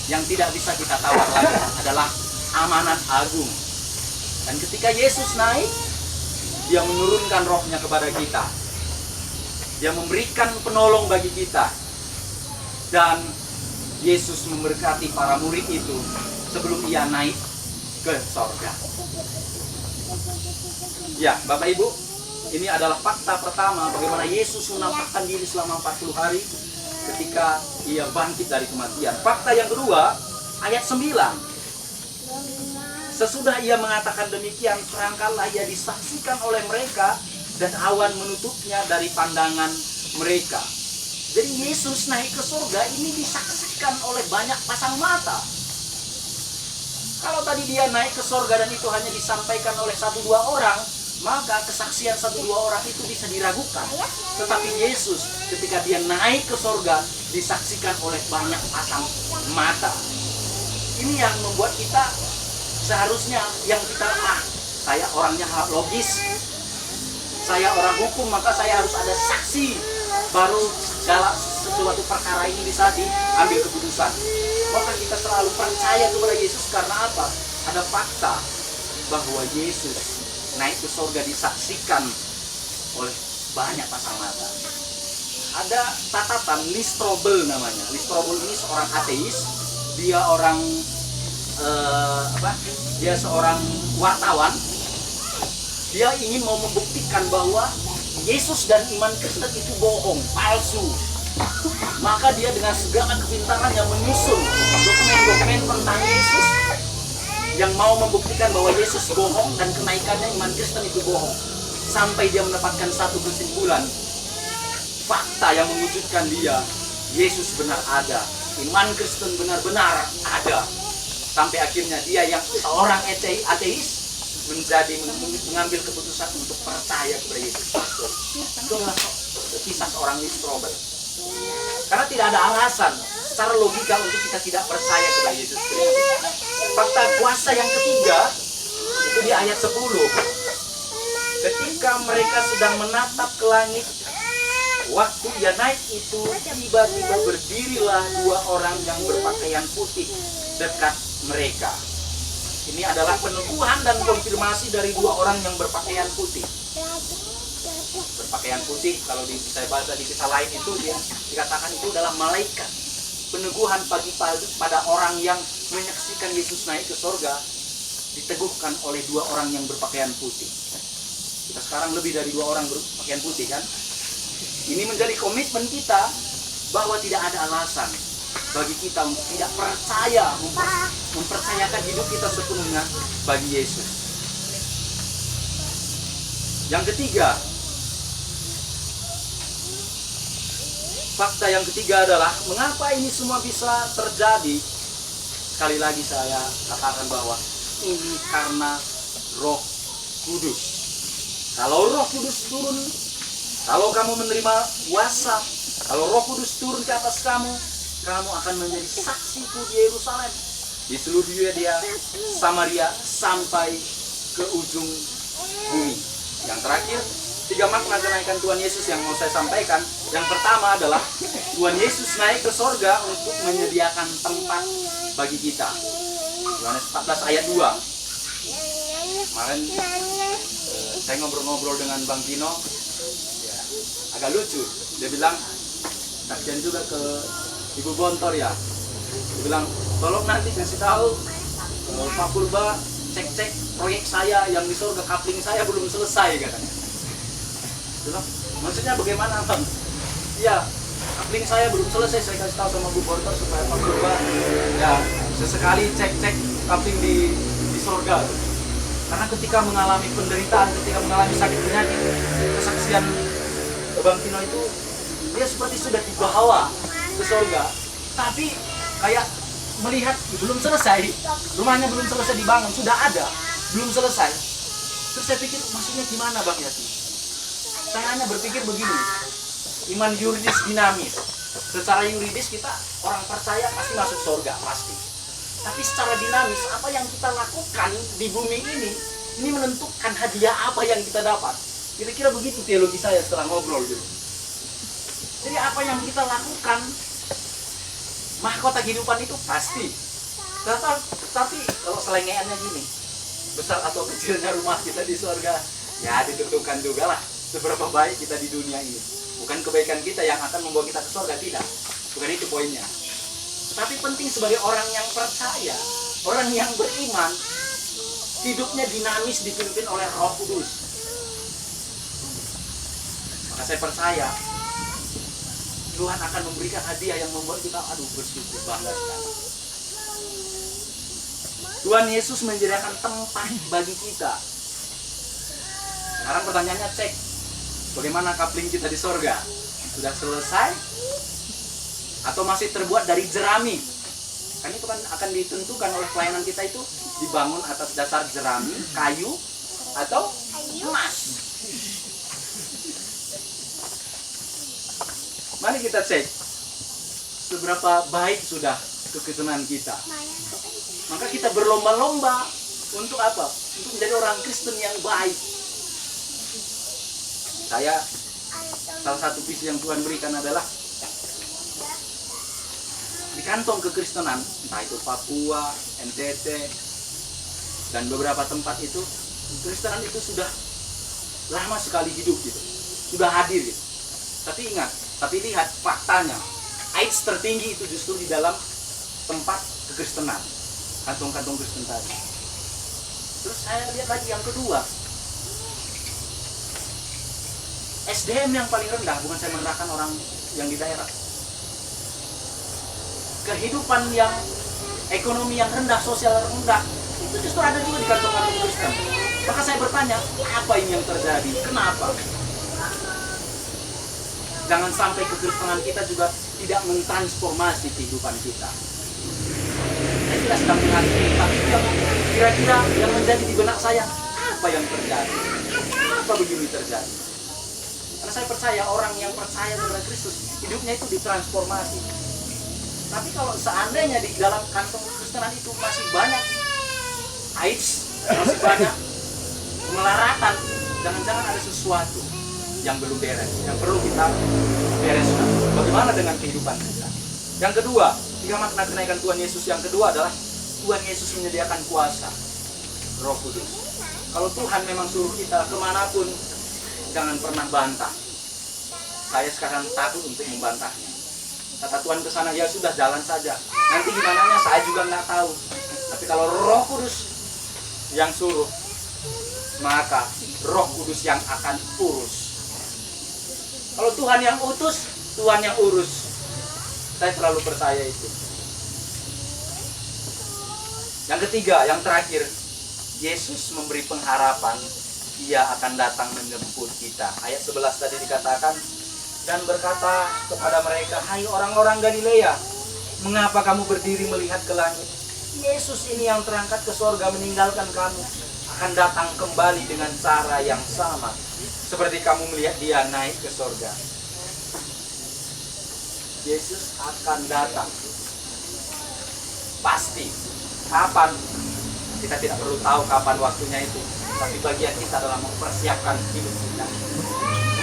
yang tidak bisa kita tawar lagi, adalah amanat agung. Dan ketika Yesus naik, dia menurunkan rohnya kepada kita. Dia memberikan penolong bagi kita. Dan Yesus memberkati para murid itu sebelum ia naik ke sorga. Ya, Bapak Ibu, ini adalah fakta pertama bagaimana Yesus menampakkan diri selama 40 hari ketika ia bangkit dari kematian. Fakta yang kedua, ayat 9. Sesudah ia mengatakan demikian, terangkatlah ia disaksikan oleh mereka dan awan menutupnya dari pandangan mereka. Jadi Yesus naik ke surga ini disaksikan oleh banyak pasang mata. Kalau tadi dia naik ke surga dan itu hanya disampaikan oleh 1-2 orang, maka kesaksian 1-2 orang itu bisa diragukan. Tetapi Yesus ketika dia naik ke surga disaksikan oleh banyak pasang mata. Ini yang membuat kita seharusnya yang kita saya orangnya logis, saya orang hukum, maka saya harus ada saksi baru dalam sesuatu perkara ini bisa diambil keputusan. Maka kita selalu percaya kepada Yesus karena apa? Ada fakta bahwa Yesus naik ke surga disaksikan oleh banyak pasang mata. Ada catatan Lee Strobel namanya. Lee Strobel ini seorang ateis. Dia orang dia seorang wartawan. Dia ingin mau membuktikan bahwa Yesus dan iman Kristen itu bohong, palsu. Maka dia dengan segala kepintarannya menyusun dokumen-dokumen tentang Yesus yang mau membuktikan bahwa Yesus bohong dan kenaikannya iman Kristen itu bohong. Sampai dia mendapatkan satu kesimpulan, fakta yang mewujudkan dia, Yesus benar ada, iman Kristen benar-benar ada. Sampai akhirnya dia yang seorang ateis mengambil keputusan untuk percaya kepada Yesus. Itulah kisah seorang Lee Strobel. Karena tidak ada alasan secara logika untuk kita tidak percaya kepada Yesus Kristus. Fakta kuasa yang ketiga itu di ayat 10. Ketika mereka sedang menatap ke langit, Waktu ia naik itu, tiba-tiba berdirilah dua orang yang berpakaian putih dekat mereka. Ini adalah peneguhan dan konfirmasi dari dua orang yang berpakaian putih. Berpakaian putih, kalau saya baca di kisah lain itu dia dikatakan itu adalah malaikat. Peneguhan pagi-pagi pada orang yang menyaksikan Yesus naik ke sorga, diteguhkan oleh dua orang yang berpakaian putih. Kita sekarang lebih dari dua orang berpakaian putih kan? Ini menjadi komitmen kita bahwa tidak ada alasan bagi kita untuk tidak percaya, mempercayakan hidup kita sepenuhnya bagi Yesus. Yang ketiga, fakta yang ketiga adalah mengapa ini semua bisa terjadi. Sekali lagi saya katakan bahwa ini karena Roh Kudus. Kalau Roh Kudus turun, kalau kamu menerima kuasa, kalau Roh Kudus turun ke atas kamu, kamu akan menjadi saksiku di Yerusalem, di seluruh Yudea, Samaria, sampai ke ujung bumi. Yang terakhir, 3 makna kenaikan Tuhan Yesus yang mau saya sampaikan. Yang pertama adalah Tuhan Yesus naik ke sorga untuk menyediakan tempat bagi kita. Yohanes 14 ayat 2. Kemarin saya ngobrol-ngobrol dengan Bang Tino, ya, agak lucu. Dia bilang, kasihan juga ke Ibu Bontor ya. Dia bilang, tolong nanti kasih tahu Pak Purba cek-cek proyek saya yang di surga, kapling saya belum selesai katanya. Dia bilang, maksudnya bagaimana Bang? Ya, kapling saya belum selesai, saya kasih tahu sama Bu Bontor supaya Pak Purba ya sesekali cek-cek kapling di surga. Karena ketika mengalami penderitaan, ketika mengalami sakit penyakit, kesaksian Bang Tino itu, dia seperti sudah dibawa ke surga, tapi kayak melihat belum selesai, rumahnya belum selesai dibangun, sudah ada, belum selesai. Terus saya pikir, maksudnya gimana Bang Yati? Saya hanya berpikir begini, iman yuridis dinamis. Secara yuridis kita orang percaya pasti masuk surga, pasti. Tapi secara dinamis, apa yang kita lakukan di bumi ini menentukan hadiah apa yang kita dapat. Kira-kira begitu teologi saya setelah ngobrol gitu. Jadi apa yang kita lakukan, mahkota kehidupan itu pasti. Tapi kalau selengeannya gini, besar atau kecilnya rumah kita di surga, ya ditentukan juga lah seberapa baik kita di dunia ini. Bukan kebaikan kita yang akan membawa kita ke surga, tidak. Bukan itu poinnya. Tapi penting sebagai orang yang percaya, orang yang beriman, hidupnya dinamis dipimpin oleh Roh Kudus. Maka saya percaya Tuhan akan memberikan hadiah yang membuat kita bersyukur, bangga sekali. Tuhan Yesus menyediakan tempat bagi kita. Sekarang pertanyaannya, cek bagaimana kapling kita di sorga? Sudah selesai? Atau masih terbuat dari jerami? Kan itu kan akan ditentukan oleh pelayanan kita itu dibangun atas dasar jerami, kayu, atau emas. Mari kita cek seberapa baik sudah kekristenan kita. Maka kita berlomba-lomba untuk apa? Untuk menjadi orang Kristen yang baik. Salah satu visi yang Tuhan berikan adalah di kantong kekristenan, entah itu Papua, NTT, dan beberapa tempat itu, kekristenan itu sudah lama sekali hidup gitu, sudah hadir gitu. Tapi lihat faktanya, AIDS tertinggi itu justru di dalam tempat kekristenan, kantong-kantong Kristen tadi. Terus saya lihat lagi yang kedua, SDM yang paling rendah, bukan saya merendahkan orang yang di daerah. Kehidupan yang ekonomi yang rendah, sosial rendah, itu justru ada juga di kantong-kantong Kristen. Maka saya bertanya, apa ini yang terjadi? Kenapa? Jangan sampai kekristenan kita juga tidak mentransformasi kehidupan kita. Saya tidak sedang menghakimi, tapi kira-kira yang menjadi di benak saya, apa yang terjadi? Kenapa begini terjadi? Karena saya percaya orang yang percaya kepada Kristus, hidupnya itu ditransformasi. Tapi kalau seandainya di dalam kantong kekristenan itu masih banyak AIDS, masih banyak kemelaratan, jangan-jangan ada sesuatu yang belum beres, yang perlu kita bereskan. Bagaimana dengan kehidupan kita? Yang kedua, tiga makna kenaikan Tuhan Yesus yang kedua adalah Tuhan Yesus menyediakan kuasa, Roh Kudus. Kalau Tuhan memang suruh kita kemanapun, jangan pernah bantah. Saya sekarang takut untuk membantahnya. Kata Tuhan ke sana, ya sudah jalan saja. Nanti gimananya saya juga nggak tahu. Tapi kalau Roh Kudus yang suruh, maka Roh Kudus yang akan urus. Kalau Tuhan yang utus, Tuhan yang urus. Saya selalu percaya itu. Yang ketiga, yang terakhir, Yesus memberi pengharapan Ia akan datang menjemput kita. Ayat 11 tadi dikatakan, dan berkata kepada mereka, hai orang-orang Galilea, mengapa kamu berdiri melihat ke langit? Yesus ini yang terangkat ke sorga meninggalkan kamu, akan datang kembali dengan cara yang sama, seperti kamu melihat Dia naik ke sorga. Yesus akan datang. Pasti. Kapan? Kita tidak perlu tahu kapan waktunya itu. Tapi bagian kita adalah mempersiapkan hidup kita.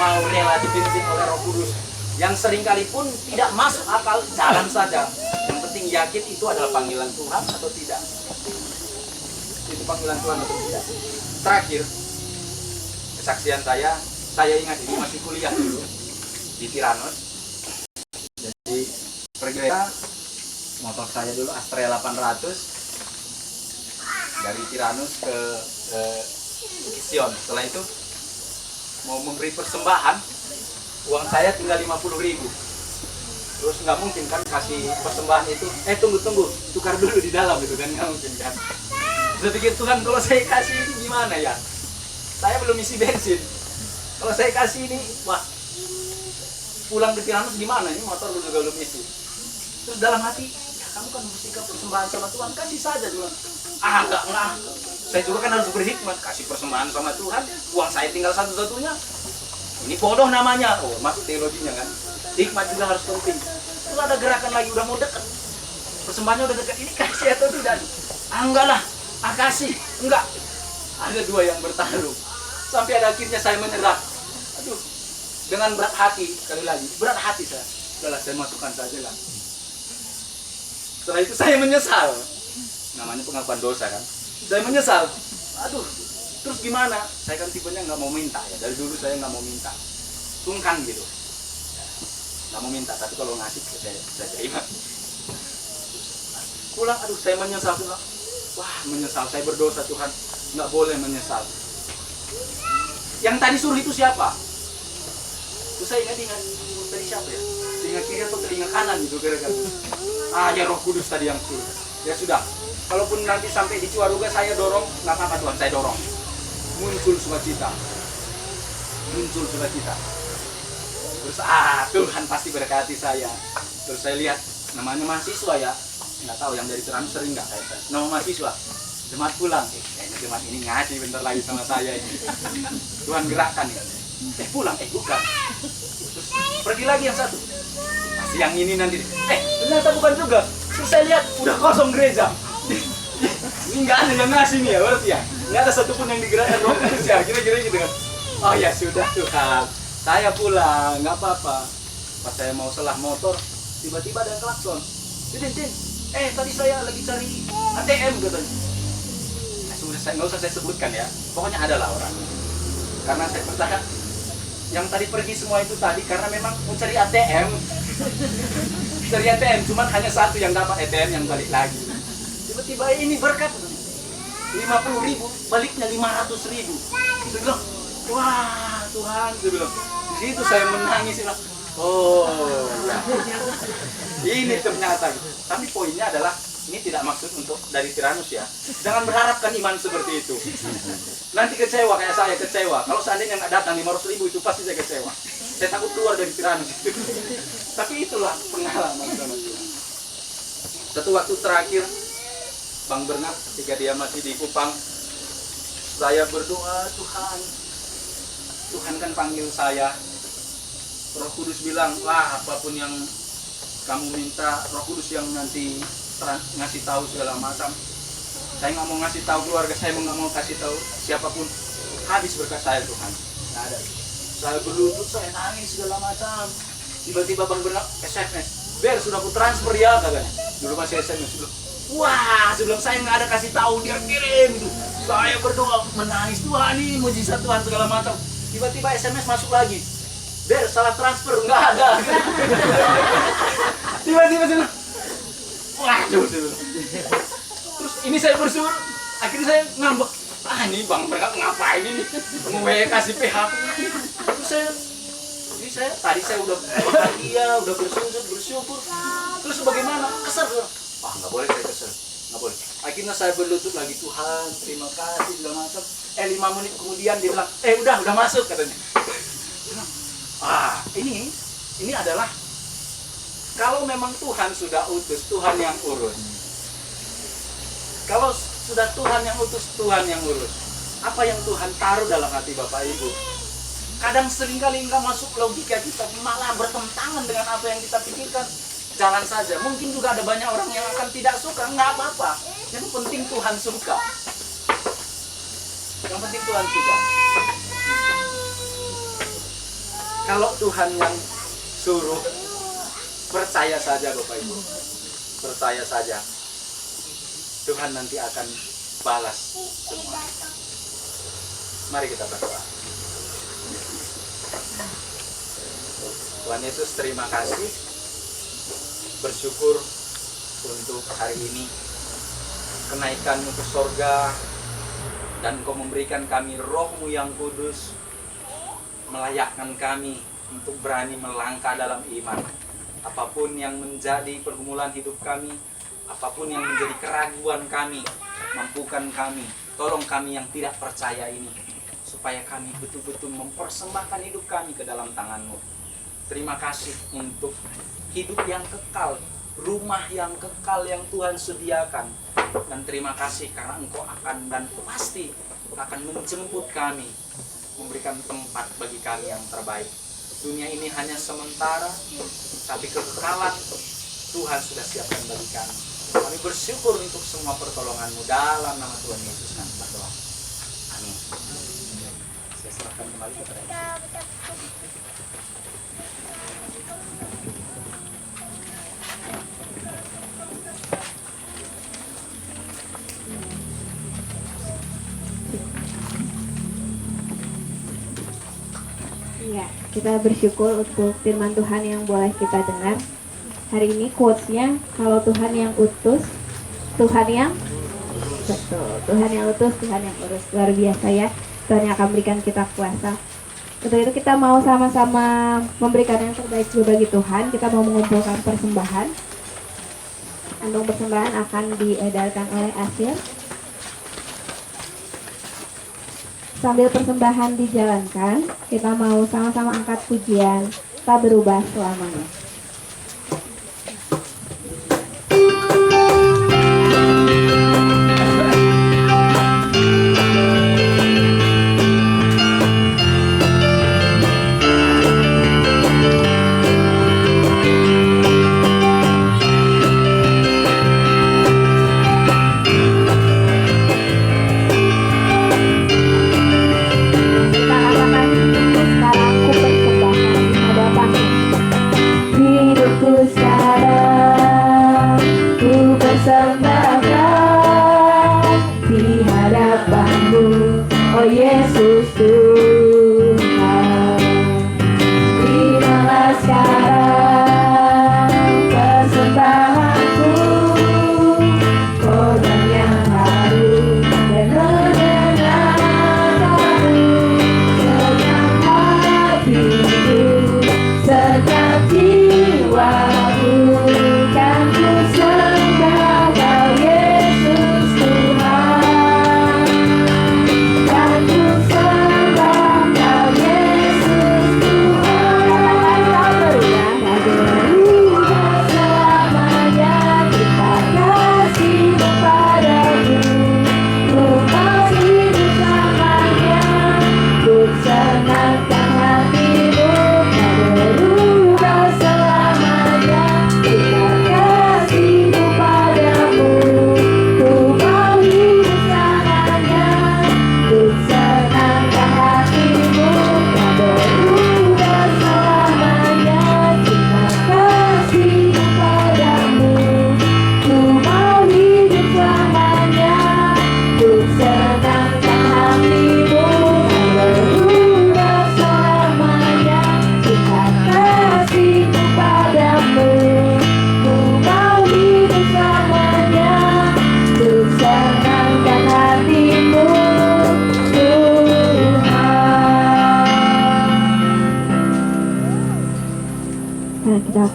Mau rela dipimpin oleh Roh Kudus yang seringkali pun tidak masuk akal, jalan saja. Yang penting yakin itu adalah panggilan Tuhan atau tidak. Itu panggilan Tuhan atau tidak. Terakhir, kesaksian saya ingat ini masih kuliah dulu di Tiranos. Jadi pergi motor saya dulu Astrea 800 dari Tiranos ke Sion. Setelah itu mau memberi persembahan, uang saya tinggal 50.000. Terus nggak mungkin kan kasih persembahan itu, tunggu, tukar dulu di dalam itu kan, nggak mungkin kan. Saya pikir, Tuhan kalau saya kasih ini gimana ya? Saya belum isi bensin. Kalau saya kasih ini, wah, pulang ke Tiranos gimana? Ini motor juga belum isi. Terus dalam hati, ya kamu kan bersikap persembahan sama Tuhan, kasih saja Tuhan. Enggak. Saya juga kan harus berhikmat, kasih persembahan sama Tuhan, uang saya tinggal satu-satunya. Ini bodoh namanya. Oh, masuk teologinya kan. Hikmat juga harus penting. Terus ada gerakan lagi, udah mau dekat. Persembahannya udah dekat, ini kasih atau tidak? Enggak lah, kasih. Enggak. Ada dua yang bertarung. Sampai ada akhirnya saya menyerah. Aduh, dengan berat hati, sekali lagi, berat hati saya. Udahlah, saya masukkan saja lah. Setelah itu saya menyesal. Namanya pengakuan dosa kan. Saya menyesal. Aduh, terus gimana? Saya kan tipenya nggak mau minta ya. Dari dulu saya nggak mau minta. Sungkan gitu. Nggak mau minta, tapi kalau ngasih saya terima. Pulang, aduh saya menyesal. Wah, menyesal. Saya berdosa Tuhan. Nggak boleh menyesal. Yang tadi suruh itu siapa? Terus saya ingat tadi siapa ya? Telinga kiri atau telinga kanan gitu kira-kira. Ya Roh Kudus tadi yang suruh. Ya sudah. Kalaupun nanti sampai di Ciwaruga saya dorong, nggak apa-apa Tuhan, saya dorong. Muncul sukacita. Terus Tuhan pasti berkati saya. Terus saya lihat namanya mahasiswa ya, nggak tahu yang dari Tiranos sering nggak saya. Nama mahasiswa, jemaat pulang. Jemaat ini ngaji bentar lagi sama saya ini. Tuhan gerakkan ya. Pulang, bukan. Terus pergi lagi yang satu. Masih yang ini nanti. Ternyata bukan juga. Terus saya lihat udah kosong gereja. Ini nggak ada yang ngasih nih ya, berarti ya. Nggak ada satupun yang digerakkan Roh Kudus ya, kira-kira gitu kan. Oh ya sudah Tuhan, saya pulang, nggak apa-apa. Pas saya mau selah motor, tiba-tiba ada klakson. Tin, tadi saya lagi cari ATM katanya. Sudah saya nggak usah saya sebutkan ya, pokoknya adalah orang. Karena saya percaya yang tadi pergi semua itu tadi karena memang mau cari ATM. Cari ATM, cuman hanya satu yang dapat ATM yang balik lagi. Tiba-tiba ini berkat 50.000, baliknya 500.000. Saya bilang, wah Tuhan, saya bilang. Di situ saya menangis, saya bilang, oh, ini ternyata. Tapi poinnya adalah ini tidak maksud untuk dari Tiranos ya. Jangan berharapkan iman seperti itu. Nanti kecewa kayak saya kecewa. Kalau seandainya nggak datang 500.000 itu pasti saya kecewa. Saya takut keluar dari Tiranos. Tapi itulah pengalaman sama Tuhan. Satu waktu terakhir Bang Bernard ketika dia masih di Kupang, saya berdoa, Tuhan kan panggil saya. Roh Kudus bilang, apapun yang kamu minta, Roh Kudus yang nanti ngasih tahu segala macam. Saya nggak mau ngasih tahu keluarga saya, nggak mau kasih tahu siapapun. Habis berkat saya Tuhan. Nggak ada. Saya berlutut, saya nangis segala macam. Tiba-tiba Bang Bernard SMS, Ber, sudah aku transfer ya katanya. Dulu masih SMS dulu. Wah, sebelum saya nggak ada kasih tahu dia kirim tuh. Saya berdoa menangis, Tuhan ini mujizat Tuhan segala macam. Tiba-tiba SMS masuk lagi. Ber, salah transfer, nggak ada. Tiba-tiba saya bilang, waduh, saya bilang. Terus ini saya bersyukur, akhirnya saya ngambek. Ah, ini Bang Bernard ngapain ini? Nge kasih PHP. Terus saya tadi saya udah bahagia, udah bersyukur. Terus bagaimana? Kesel. Ah, nggak boleh saya kesel, nggak boleh. Akhirnya saya berlutut lagi, Tuhan terima kasih segala macam. 5 menit kemudian dia bilang, udah masuk katanya. Ini adalah kalau memang Tuhan sudah utus, Tuhan yang urus. Kalau sudah Tuhan yang utus, Tuhan yang urus. Apa yang Tuhan taruh dalam hati Bapak Ibu? Kadang seringkali nggak masuk logika kita, malah bertentangan dengan apa yang kita pikirkan. Jalan saja. Mungkin juga ada banyak orang yang akan tidak suka, nggak apa-apa. Yang penting Tuhan suka. Yang penting Tuhan suka. Kalau Tuhan yang suruh, percaya saja Bapak Ibu. Percaya saja. Tuhan nanti akan balas semua. Mari kita berdoa. Tuhan Yesus, terima kasih. Bersyukur untuk hari ini. Kenaikan-Mu ke sorga. Dan Engkau memberikan kami Roh-Mu yang kudus. Melayakkan kami untuk berani melangkah dalam iman. Apapun yang menjadi pergumulan hidup kami, apapun yang menjadi keraguan kami, mampukan kami, tolong kami yang tidak percaya ini, supaya kami betul-betul mempersembahkan hidup kami ke dalam tangan-Mu. Terima kasih untuk hidup yang kekal, rumah yang kekal yang Tuhan sediakan. Dan terima kasih karena Engkau akan dan pasti akan menjemput kami, memberikan tempat bagi kami yang terbaik. Dunia ini hanya sementara, tapi kekekalan Tuhan sudah siapkan bagi kami. Kami bersyukur untuk semua pertolongan-Mu dalam nama Tuhan Yesus kami berdoa. Amin. Saya serahkan kembali kepada Yesus. Ya, kita bersyukur untuk firman Tuhan yang boleh kita dengar. Hari ini quotes-nya, kalau Tuhan yang utus, Tuhan yang betul, Tuhan yang utus, Tuhan yang urus. Luar biasa ya, Tuhan yang akan berikan kita kuasa. Untuk itu kita mau sama-sama memberikan yang terbaik juga bagi Tuhan. Kita mau mengumpulkan persembahan. Kantong persembahan akan diedarkan oleh Asyir. Sambil persembahan dijalankan, kita mau sama-sama angkat pujian Tak Berubah Selamanya. Kita katakan sekarang ku persembahkan di hadapan-Mu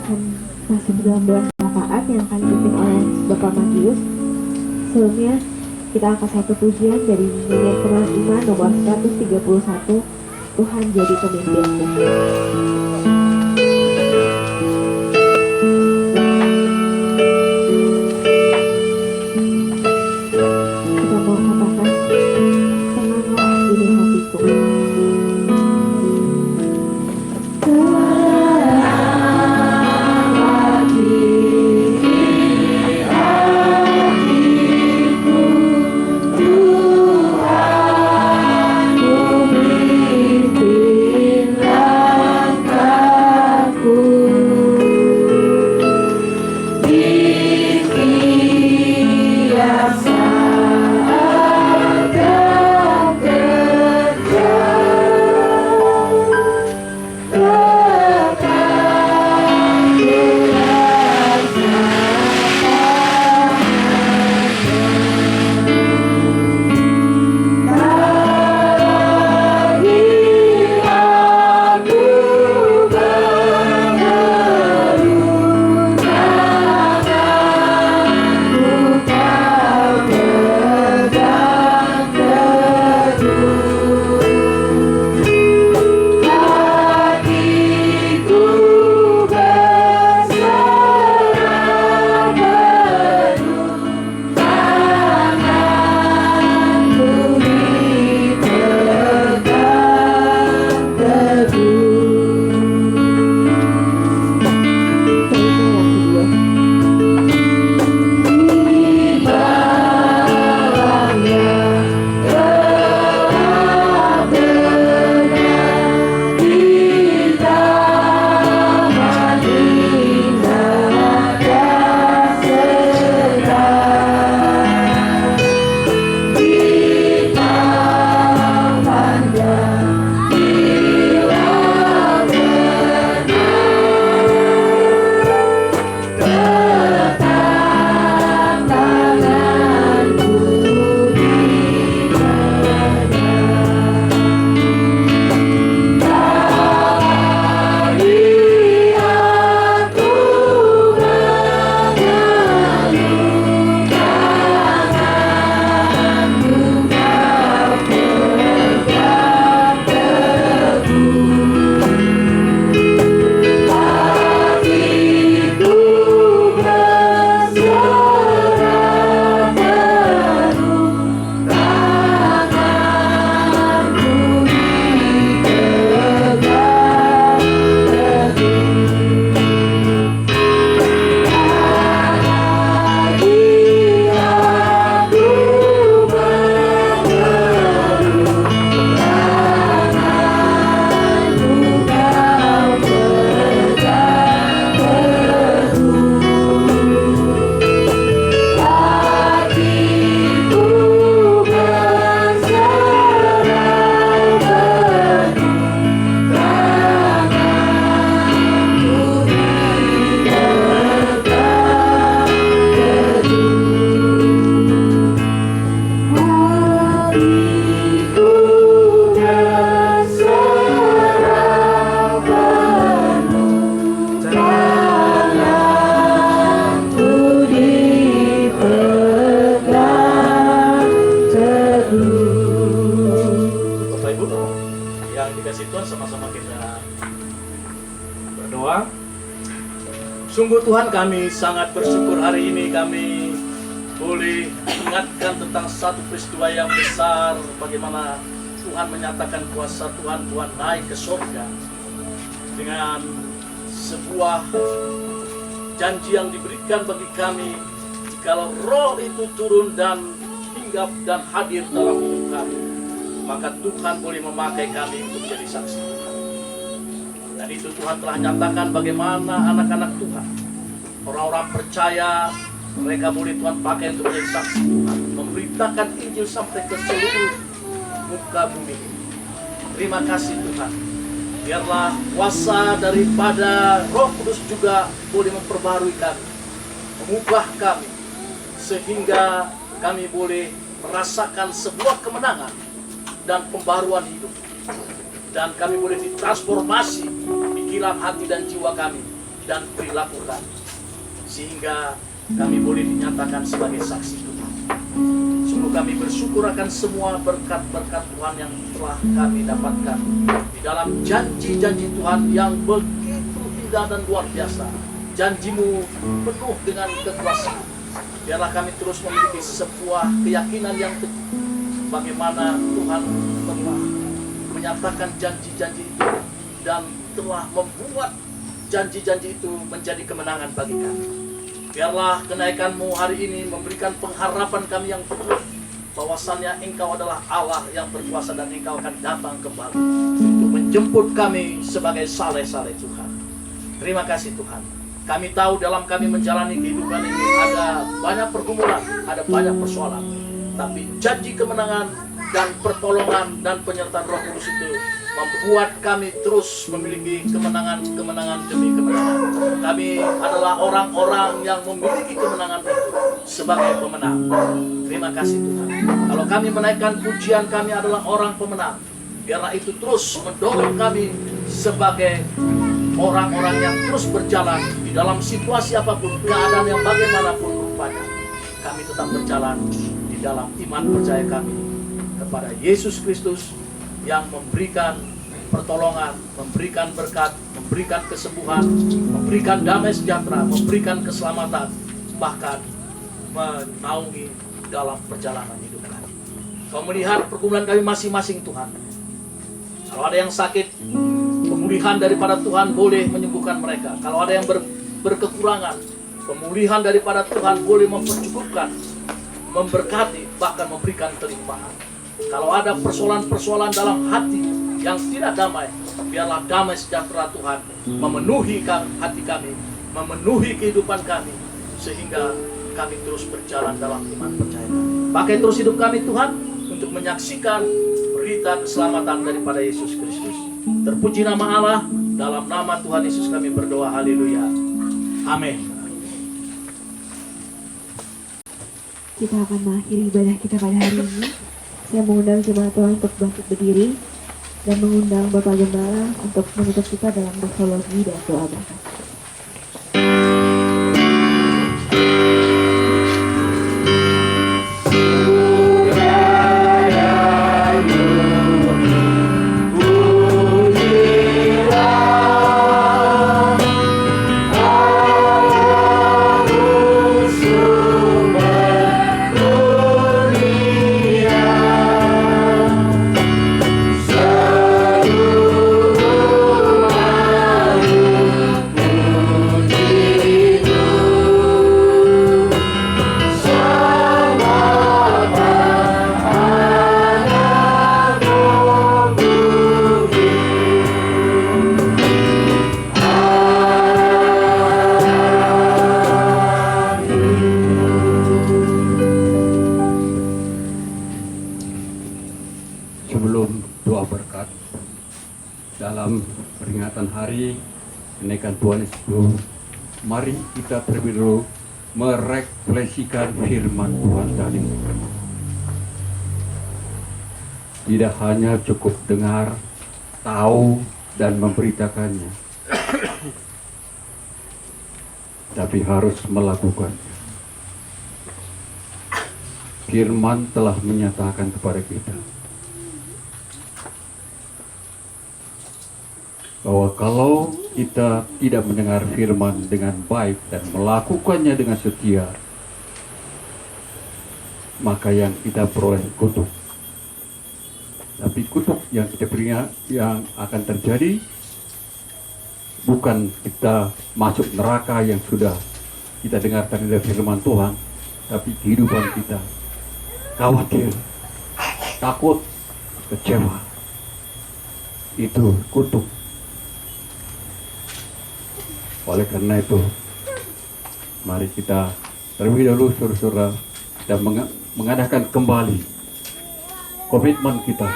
akan masuk dalam doa syafaat yang akan dipimpin oleh Bapak Matius. Sebelumnya kita angkat satu pujian dari nyanyian Keras Iman nomor 131, Tuhan Jadi Pemimpinku. Kita mau katakan, tenanglah ini hatiku. Sungguh Tuhan, kami sangat bersyukur hari ini kami boleh ingatkan tentang satu peristiwa yang besar, bagaimana Tuhan menyatakan kuasa Tuhan naik ke surga dengan sebuah janji yang diberikan bagi kami. Jikalau roh itu turun dan hinggap dan hadir dalam hidup kami, maka Tuhan boleh memakai kami untuk menjadi saksi Tuhan. Dan itu Tuhan telah nyatakan bagaimana anak-anak Tuhan, orang-orang percaya, mereka boleh Tuhan pakai untuk menjadi saksi Tuhan, memberitakan Injil sampai ke seluruh muka bumi. Terima kasih Tuhan. Biarlah kuasa daripada Roh Kudus juga boleh memperbarui kami, mengubah kami, sehingga kami boleh merasakan sebuah kemenangan dan pembaruan hidup. Dan kami boleh ditransformasi pikiran, hati, dan jiwa kami dan perilaku kami, sehingga kami boleh dinyatakan sebagai saksi Tuhan. Sungguh kami bersyukur akan semua berkat-berkat Tuhan yang telah kami dapatkan di dalam janji-janji Tuhan yang begitu indah dan luar biasa. Janji-Mu penuh dengan kekuasaan. Biarlah kami terus memiliki sebuah keyakinan yang teguh bagaimana Tuhan telah menyatakan janji-janji itu dan telah membuat janji-janji itu menjadi kemenangan bagi kami. Biarlah kenaikan-Mu hari ini memberikan pengharapan kami yang penuh bahwasannya Engkau adalah Allah yang berkuasa dan Engkau akan datang kembali untuk menjemput kami sebagai saleh-saleh Tuhan. Terima kasih Tuhan. Kami tahu dalam kami menjalani kehidupan ini ada banyak pergumulan, ada banyak persoalan. Tapi janji kemenangan dan pertolongan dan penyertaan Roh Kudus itu membuat kami terus memiliki kemenangan demi kemenangan. Kami adalah orang-orang yang memiliki kemenangan itu sebagai pemenang. Terima kasih Tuhan. Kalau kami menaikkan pujian, kami adalah orang pemenang. Biarlah itu terus mendorong kami sebagai orang-orang yang terus berjalan di dalam situasi apapun, keadaan yang bagaimanapun rupanya. Kami tetap berjalan di dalam iman percaya kami kepada Yesus Kristus yang memberikan pertolongan, memberikan berkat, memberikan kesembuhan, memberikan damai sejahtera, memberikan keselamatan, bahkan menaungi dalam perjalanan hidup kami. Kau melihat pergumulan kami masing-masing Tuhan. Kalau ada yang sakit, pemulihan daripada Tuhan boleh menyembuhkan mereka. Kalau ada yang berkekurangan, pemulihan daripada Tuhan boleh mempercukupkan, memberkati, bahkan memberikan kelimpahan. Kalau ada persoalan-persoalan dalam hati yang tidak damai, biarlah damai sejahtera Tuhan memenuhi hati kami, memenuhi kehidupan kami, sehingga kami terus berjalan dalam iman percaya kami. Pakai terus hidup kami Tuhan untuk menyaksikan berita keselamatan daripada Yesus Kristus. Terpuji nama Allah, dalam nama Tuhan Yesus kami berdoa, haleluya, amin. Kita akan mengakhiri ibadah kita pada hari ini. Saya mengundang jemaat Tuhan untuk bangkit berdiri dan mengundang Bapak Gembala untuk menutup kita dalam doxologi dan doa berkat. Sebelum doa berkat dalam peringatan hari kenaikan Tuhan Yesus, mari kita terlebih dahulu merefleksikan firman Tuhan tadi. Tidak hanya cukup dengar, tahu, dan memberitakannya, tapi harus melakukannya. Firman telah menyatakan kepada kita bahwa kalau kita tidak mendengar firman dengan baik dan melakukannya dengan setia, maka yang kita peroleh kutuk. Tapi kutuk yang kita berikan yang akan terjadi bukan kita masuk neraka yang sudah kita dengarkan dari firman Tuhan, tapi kehidupan kita khawatir, takut, kecewa. Itu kutuk. Oleh karena itu, mari kita terlebih dahulu saudara-saudara dan mengadakan kembali komitmen kita,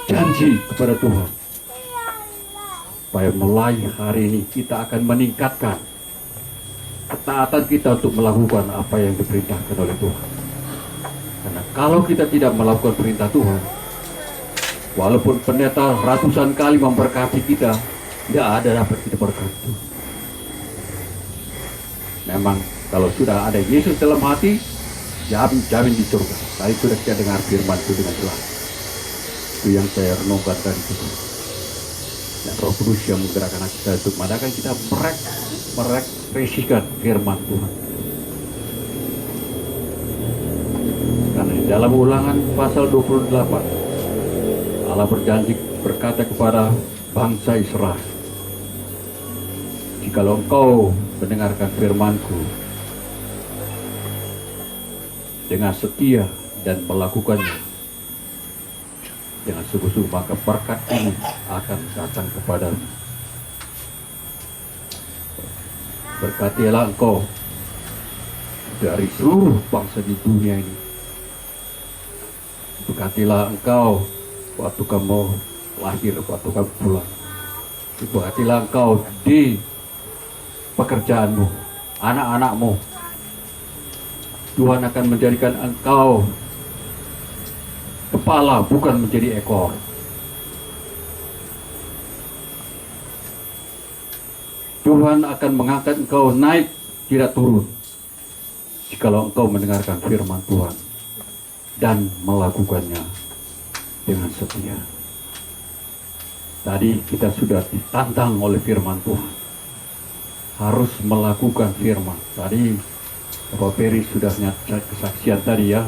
janji kepada Tuhan, supaya mulai hari ini kita akan meningkatkan ketaatan kita untuk melakukan apa yang diperintahkan oleh Tuhan. Karena kalau kita tidak melakukan perintah Tuhan, walaupun pendeta ratusan kali memberkati kita, Tidak ada dapat kita berkati. Memang kalau sudah ada Yesus dalam hati, jamin di surga. Saya sudah tidak dengar firman itu dengan jelas. Itu yang saya renungkan tadi itu. Dan Roh Kudus yang menggerakkan kita untuk mengadakan kita merekspresikan firman Tuhan. Karena di dalam Ulangan pasal 28, Allah berjanji berkata kepada bangsa Israel, jikalau engkau mendengarkan firman-Ku dengan setia dan melakukannya dengan sungguh-sungguh, maka berkat ini akan datang kepadamu. Berkatilah engkau dari seluruh bangsa di dunia ini. Berkatilah engkau waktu kamu lahir, waktu kamu pulang. Berkatilah engkau di pekerjaanmu, anak-anakmu. Tuhan akan menjadikan engkau kepala, bukan menjadi ekor. Tuhan akan mengangkat engkau naik, tidak turun, jikalau engkau mendengarkan firman Tuhan dan melakukannya dengan setia. Tadi kita sudah ditantang oleh firman Tuhan, harus melakukan firman. Tadi Bapak Peri sudah nyata kesaksian tadi ya,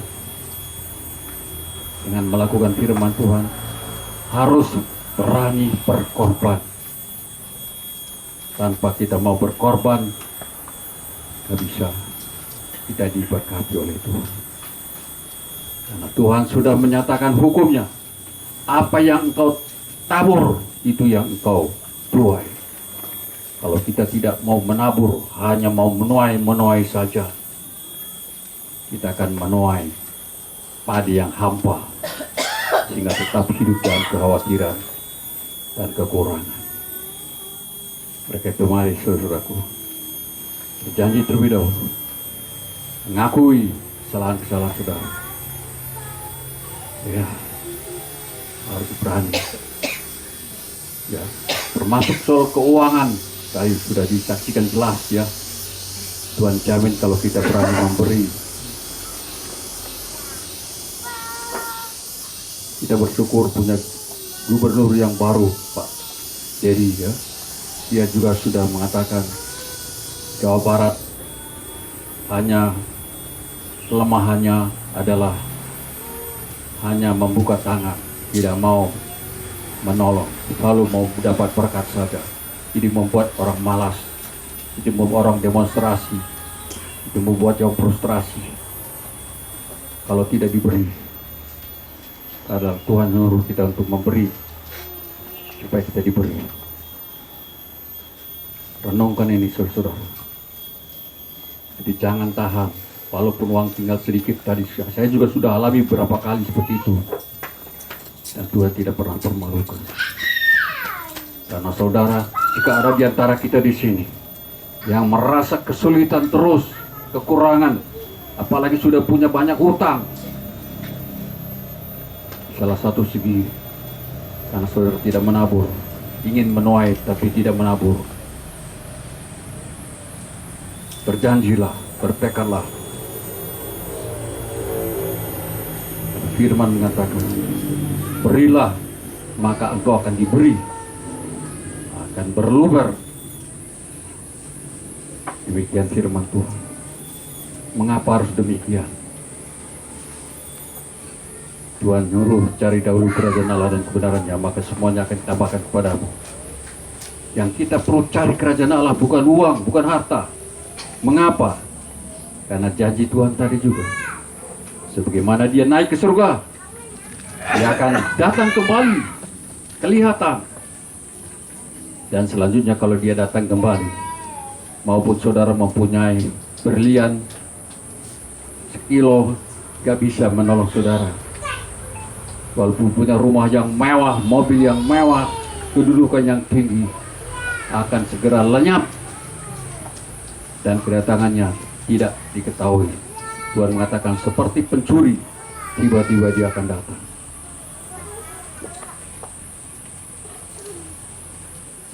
dengan melakukan firman Tuhan harus berani berkorban. Tanpa kita mau berkorban, tidak bisa kita diberkati oleh Tuhan. Karena Tuhan sudah menyatakan hukumnya, apa yang engkau tabur, itu yang engkau tuai. Kalau kita tidak mau menabur, hanya mau menuai saja, kita akan menuai padi yang hampa, sehingga tetap hidup dalam kekhawatiran dan kekurangan. Mereka itu mari saudaraku, berjanji terlebih dahulu, mengakui kesalahan-kesalahan saudara. Ya, harus berani. Ya, termasuk soal keuangan, tadi sudah disaksikan jelas ya. Tuhan jamin kalau kita berani memberi. Kita bersyukur punya gubernur yang baru, Pak Dedi ya. Dia juga sudah mengatakan Jawa Barat hanya kelemahannya adalah hanya membuka tangan, tidak mau menolong, selalu mau dapat berkat saja. Jadi membuat orang malas, itu membuat orang demonstrasi, itu membuat yang frustrasi kalau tidak diberi. Karena Tuhan menyuruh kita untuk memberi supaya kita diberi. Renungkan ini saudara. Jadi jangan tahan, walaupun uang tinggal sedikit tadi. Saya juga sudah alami beberapa kali seperti itu, dan Tuhan tidak pernah permalukan. Karena saudara, jika ada di antara kita di sini yang merasa kesulitan terus, kekurangan, apalagi sudah punya banyak hutang, salah satu segi karena saudara tidak menabur, ingin menuai tapi tidak menabur. Berjanjilah, bertekadlah. Firman mengatakan, berilah maka engkau akan diberi, akan berluber. Demikian firman Tuhan. Mengapa harus demikian? Tuhan nyuruh cari dahulu kerajaan Allah dan kebenarannya, maka semuanya akan ditambahkan kepadamu. Yang kita perlu cari kerajaan Allah bukan uang, bukan harta. Mengapa? Karena janji Tuhan tadi juga, sebagaimana dia naik ke surga, dia akan datang kembali, kelihatan. Dan selanjutnya kalau dia datang kembali, maupun saudara mempunyai berlian sekilo, gak bisa menolong saudara. Walaupun punya rumah yang mewah, mobil yang mewah, kedudukan yang tinggi, akan segera lenyap dan kedatangannya tidak diketahui. Tuhan mengatakan seperti pencuri, tiba-tiba dia akan datang.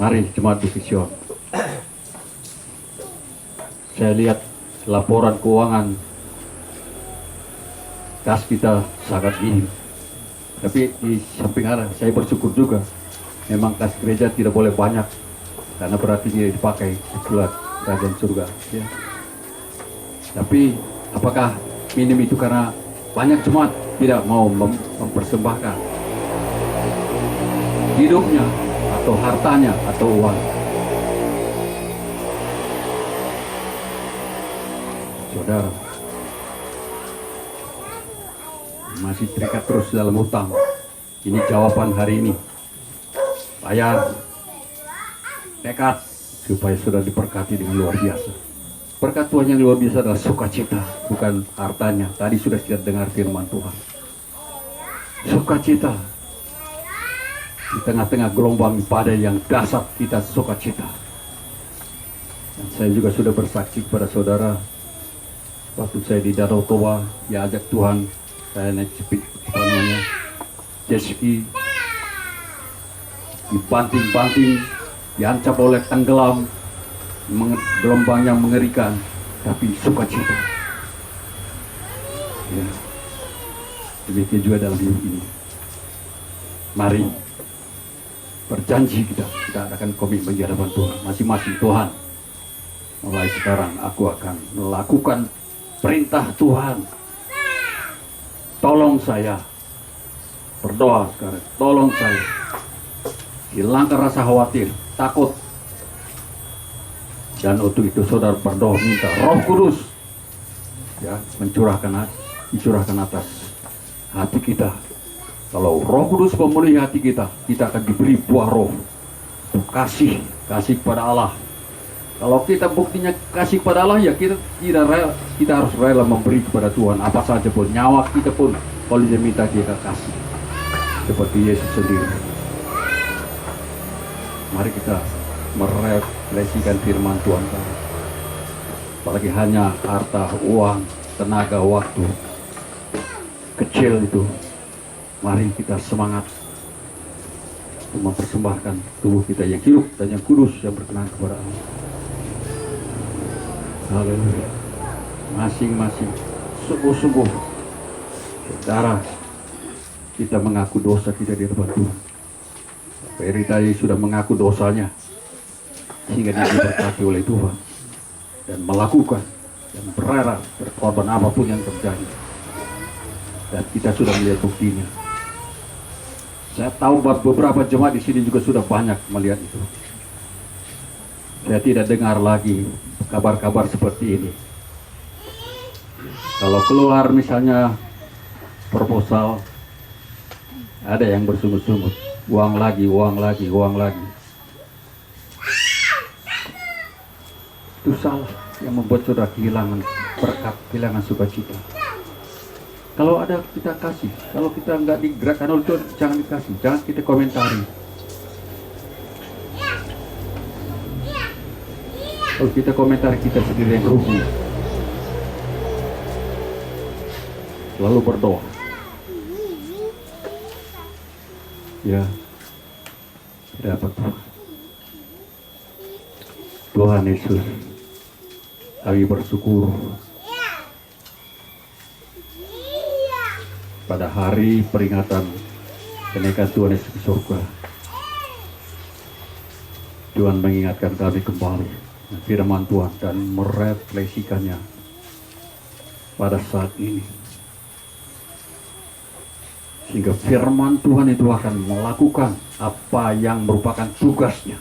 Mari jemaat di Vision. Saya lihat laporan keuangan kas kita sangat minim. Tapi di samping ada, saya bersyukur juga. Memang kas gereja tidak boleh banyak, karena berarti tidak dipakai buat kerajaan surga. Ya. Tapi apakah minim itu karena banyak jemaat tidak mau mempersembahkan hidupnya atau hartanya atau uang? Saudara, masih terikat terus dalam hutang. Ini jawaban hari ini. Bayar, tekad supaya sudah diberkati dengan luar biasa. Berkat Tuhan yang luar biasa adalah sukacita, bukan hartanya. Tadi sudah kita dengar firman Tuhan. Sukacita di tengah-tengah gelombang badai yang dahsyat, kita sukacita. Dan saya juga sudah bersaksi kepada saudara, waktu saya di Danau Toba, diajak Tuhan, saya naik jet ski, dibanting-banting, diancam oleh tenggelam, gelombang yang mengerikan, tapi sukacita. Ya. Demikian juga dalam hidup ini. Mari berjanji kita akan komitmen di hadapan Tuhan. Masing-masing Tuhan, mulai sekarang aku akan melakukan perintah Tuhan. Tolong saya, berdoa sekarang, tolong saya. Hilangkan rasa khawatir, takut. Dan untuk itu saudara berdoa minta Roh Kudus ya dicurahkan atas hati kita. Kalau Roh Kudus memenuhi hati kita, kita akan diberi buah roh. Kasih kepada Allah. Kalau kita buktinya kasih kepada Allah, ya kita harus rela memberi kepada Tuhan apa saja pun, nyawa kita pun kalau dia minta kita kasih seperti Yesus sendiri. Mari kita merefleksikan firman Tuhan tadi. Apalagi hanya harta, uang, tenaga, waktu kecil itu. Mari kita semangat untuk mempersembahkan tubuh kita yang hidup dan yang kudus, yang berkenan kepada Allah. Haleluya. Masing-masing sungguh-sungguh saudara kita mengaku dosa kita di hadapan Tuhan. Peri tadi sudah mengaku dosanya sehingga dia diberkati oleh Tuhan dan melakukan dan berrela berkorban apapun yang terjadi, dan kita sudah melihat buktinya. Saya tahu beberapa jemaat di sini juga sudah banyak melihat itu. Saya tidak dengar lagi kabar-kabar seperti ini. Kalau keluar misalnya proposal, ada yang bersungut-sungut, uang lagi. Itu salah, yang membuat saudara kehilangan berkat, kehilangan sukacita. Kalau ada kita kasih, kalau kita nggak digerakkan oleh Tuhan, jangan dikasih, jangan kita komentari. Kalau kita komentari, kita sendiri yang rugi. Lalu berdoa. Ya, dapat Tuhan Yesus, kami bersyukur pada hari peringatan kenaikan Tuhan Yesus ke surga. Tuhan mengingatkan kami kembali firman Tuhan dan merefleksikannya pada saat ini, sehingga firman Tuhan itu akan melakukan apa yang merupakan tugasnya,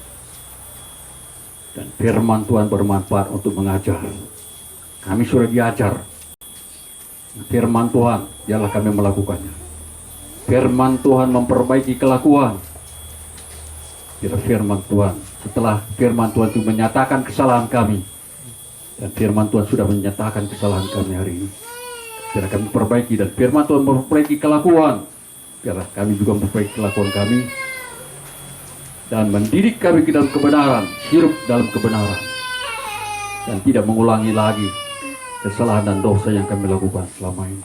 dan firman Tuhan bermanfaat untuk mengajar. Kami sudah diajar firman Tuhan, biarlah kami melakukannya. Firman Tuhan memperbaiki kelakuan. Biar firman Tuhan, setelah firman Tuhan itu menyatakan kesalahan kami, dan firman Tuhan sudah menyatakan kesalahan kami hari ini, biar kami perbaiki, dan firman Tuhan memperbaiki kelakuan, biar kami juga memperbaiki kelakuan kami, dan mendidik kami ke dalam kebenaran, hidup dalam kebenaran, dan tidak mengulangi lagi kesalahan dan dosa yang kami lakukan selama ini.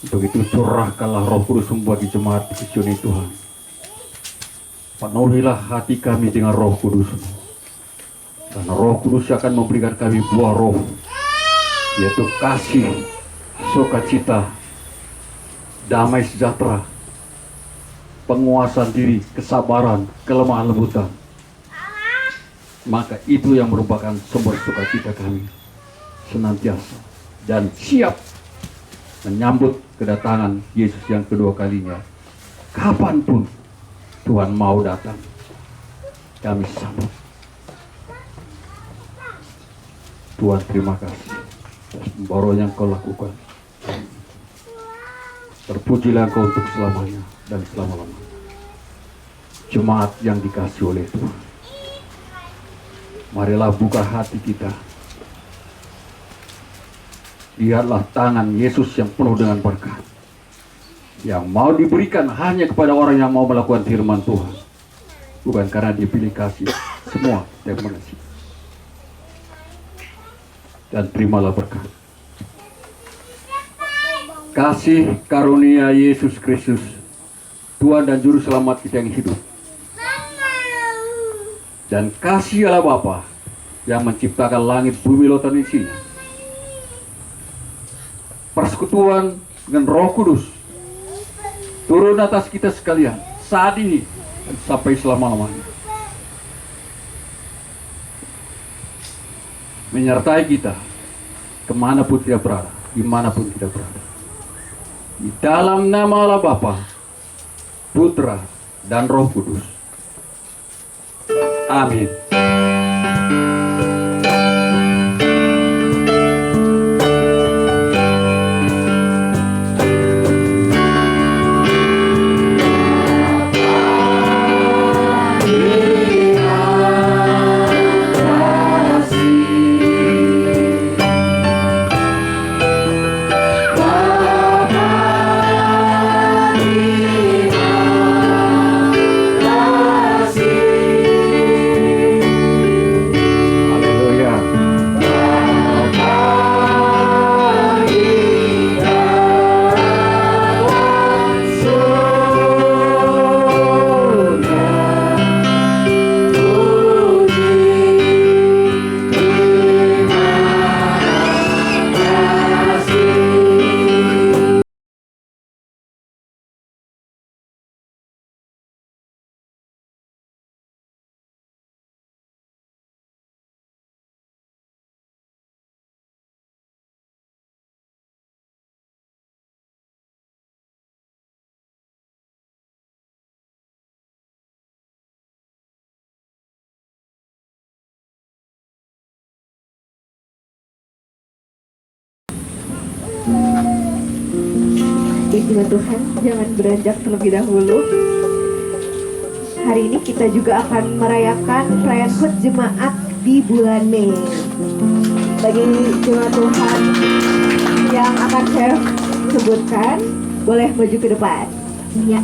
Untuk itu curahkanlah Roh Kudus bagi jemaat di Vision ini Tuhan. Penuhilah hati kami dengan Roh Kudus, karena Roh Kudus akan memberikan kami buah roh, yaitu kasih, sukacita, damai sejahtera, penguasaan diri, kesabaran, kelemah lembutan. Maka itu yang merupakan sumber sukacita kami senantiasa dan siap menyambut kedatangan Yesus yang kedua kalinya. Kapanpun Tuhan mau datang, kami sambut. Tuhan, terima kasih atas pembaruan yang Kau lakukan. Terpujilah Kau untuk selamanya dan selama-lamanya. Jemaat yang dikasihi oleh Tuhan, marilah buka hati kita. Lihatlah tangan Yesus yang penuh dengan berkat, yang mau diberikan hanya kepada orang yang mau melakukan firman Tuhan, bukan karena dia pilih kasih. Semua terima kasih. Dan terimalah berkat. Kasih karunia Yesus Kristus, Tuhan dan Juru Selamat kita yang hidup, dan kasih Allah Bapa yang menciptakan langit, bumi, lautan isinya, persekutuan dengan Roh Kudus turun atas kita sekalian saat ini dan sampai selama-lamanya, menyertai kita kemanapun kita berada, dimanapun kita berada. Di dalam nama Allah Bapa, Putra, dan Roh Kudus. Amin. Izinkan Tuhan, jangan beranjak terlebih dahulu. Hari ini kita juga akan merayakan perayaan HUT Jemaat di bulan Mei. Bagi jemaat Tuhan yang akan saya sebutkan, boleh maju ke depan. Ya.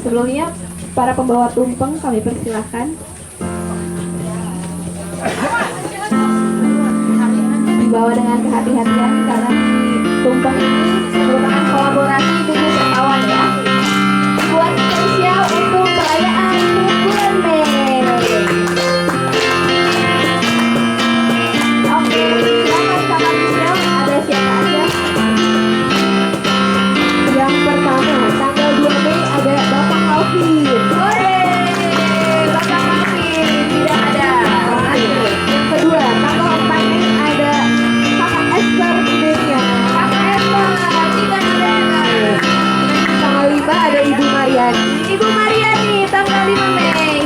Sebelumnya, para pembawa tumpeng kami persilahkan. Dibawa dengan kehati-hatian karena tumpeng ini merupakan kolaborasi dengan kawan ya. Buat spesial untuk perayaan bulan Mei. Oke, silakan Kakak Michelle, ada siapa aja? Yang pertama, tanggal 2 Mei ada Bapak Alvin. Hore, Bapak Alvin tidak ada. Yang kedua, tanggal 4 Mei ada Kakak Esther Denia. Kakak Esther tidak ada. Tanggal 5 ada Ibu Mariani. Ibu Mariani tanggal 5 Mei.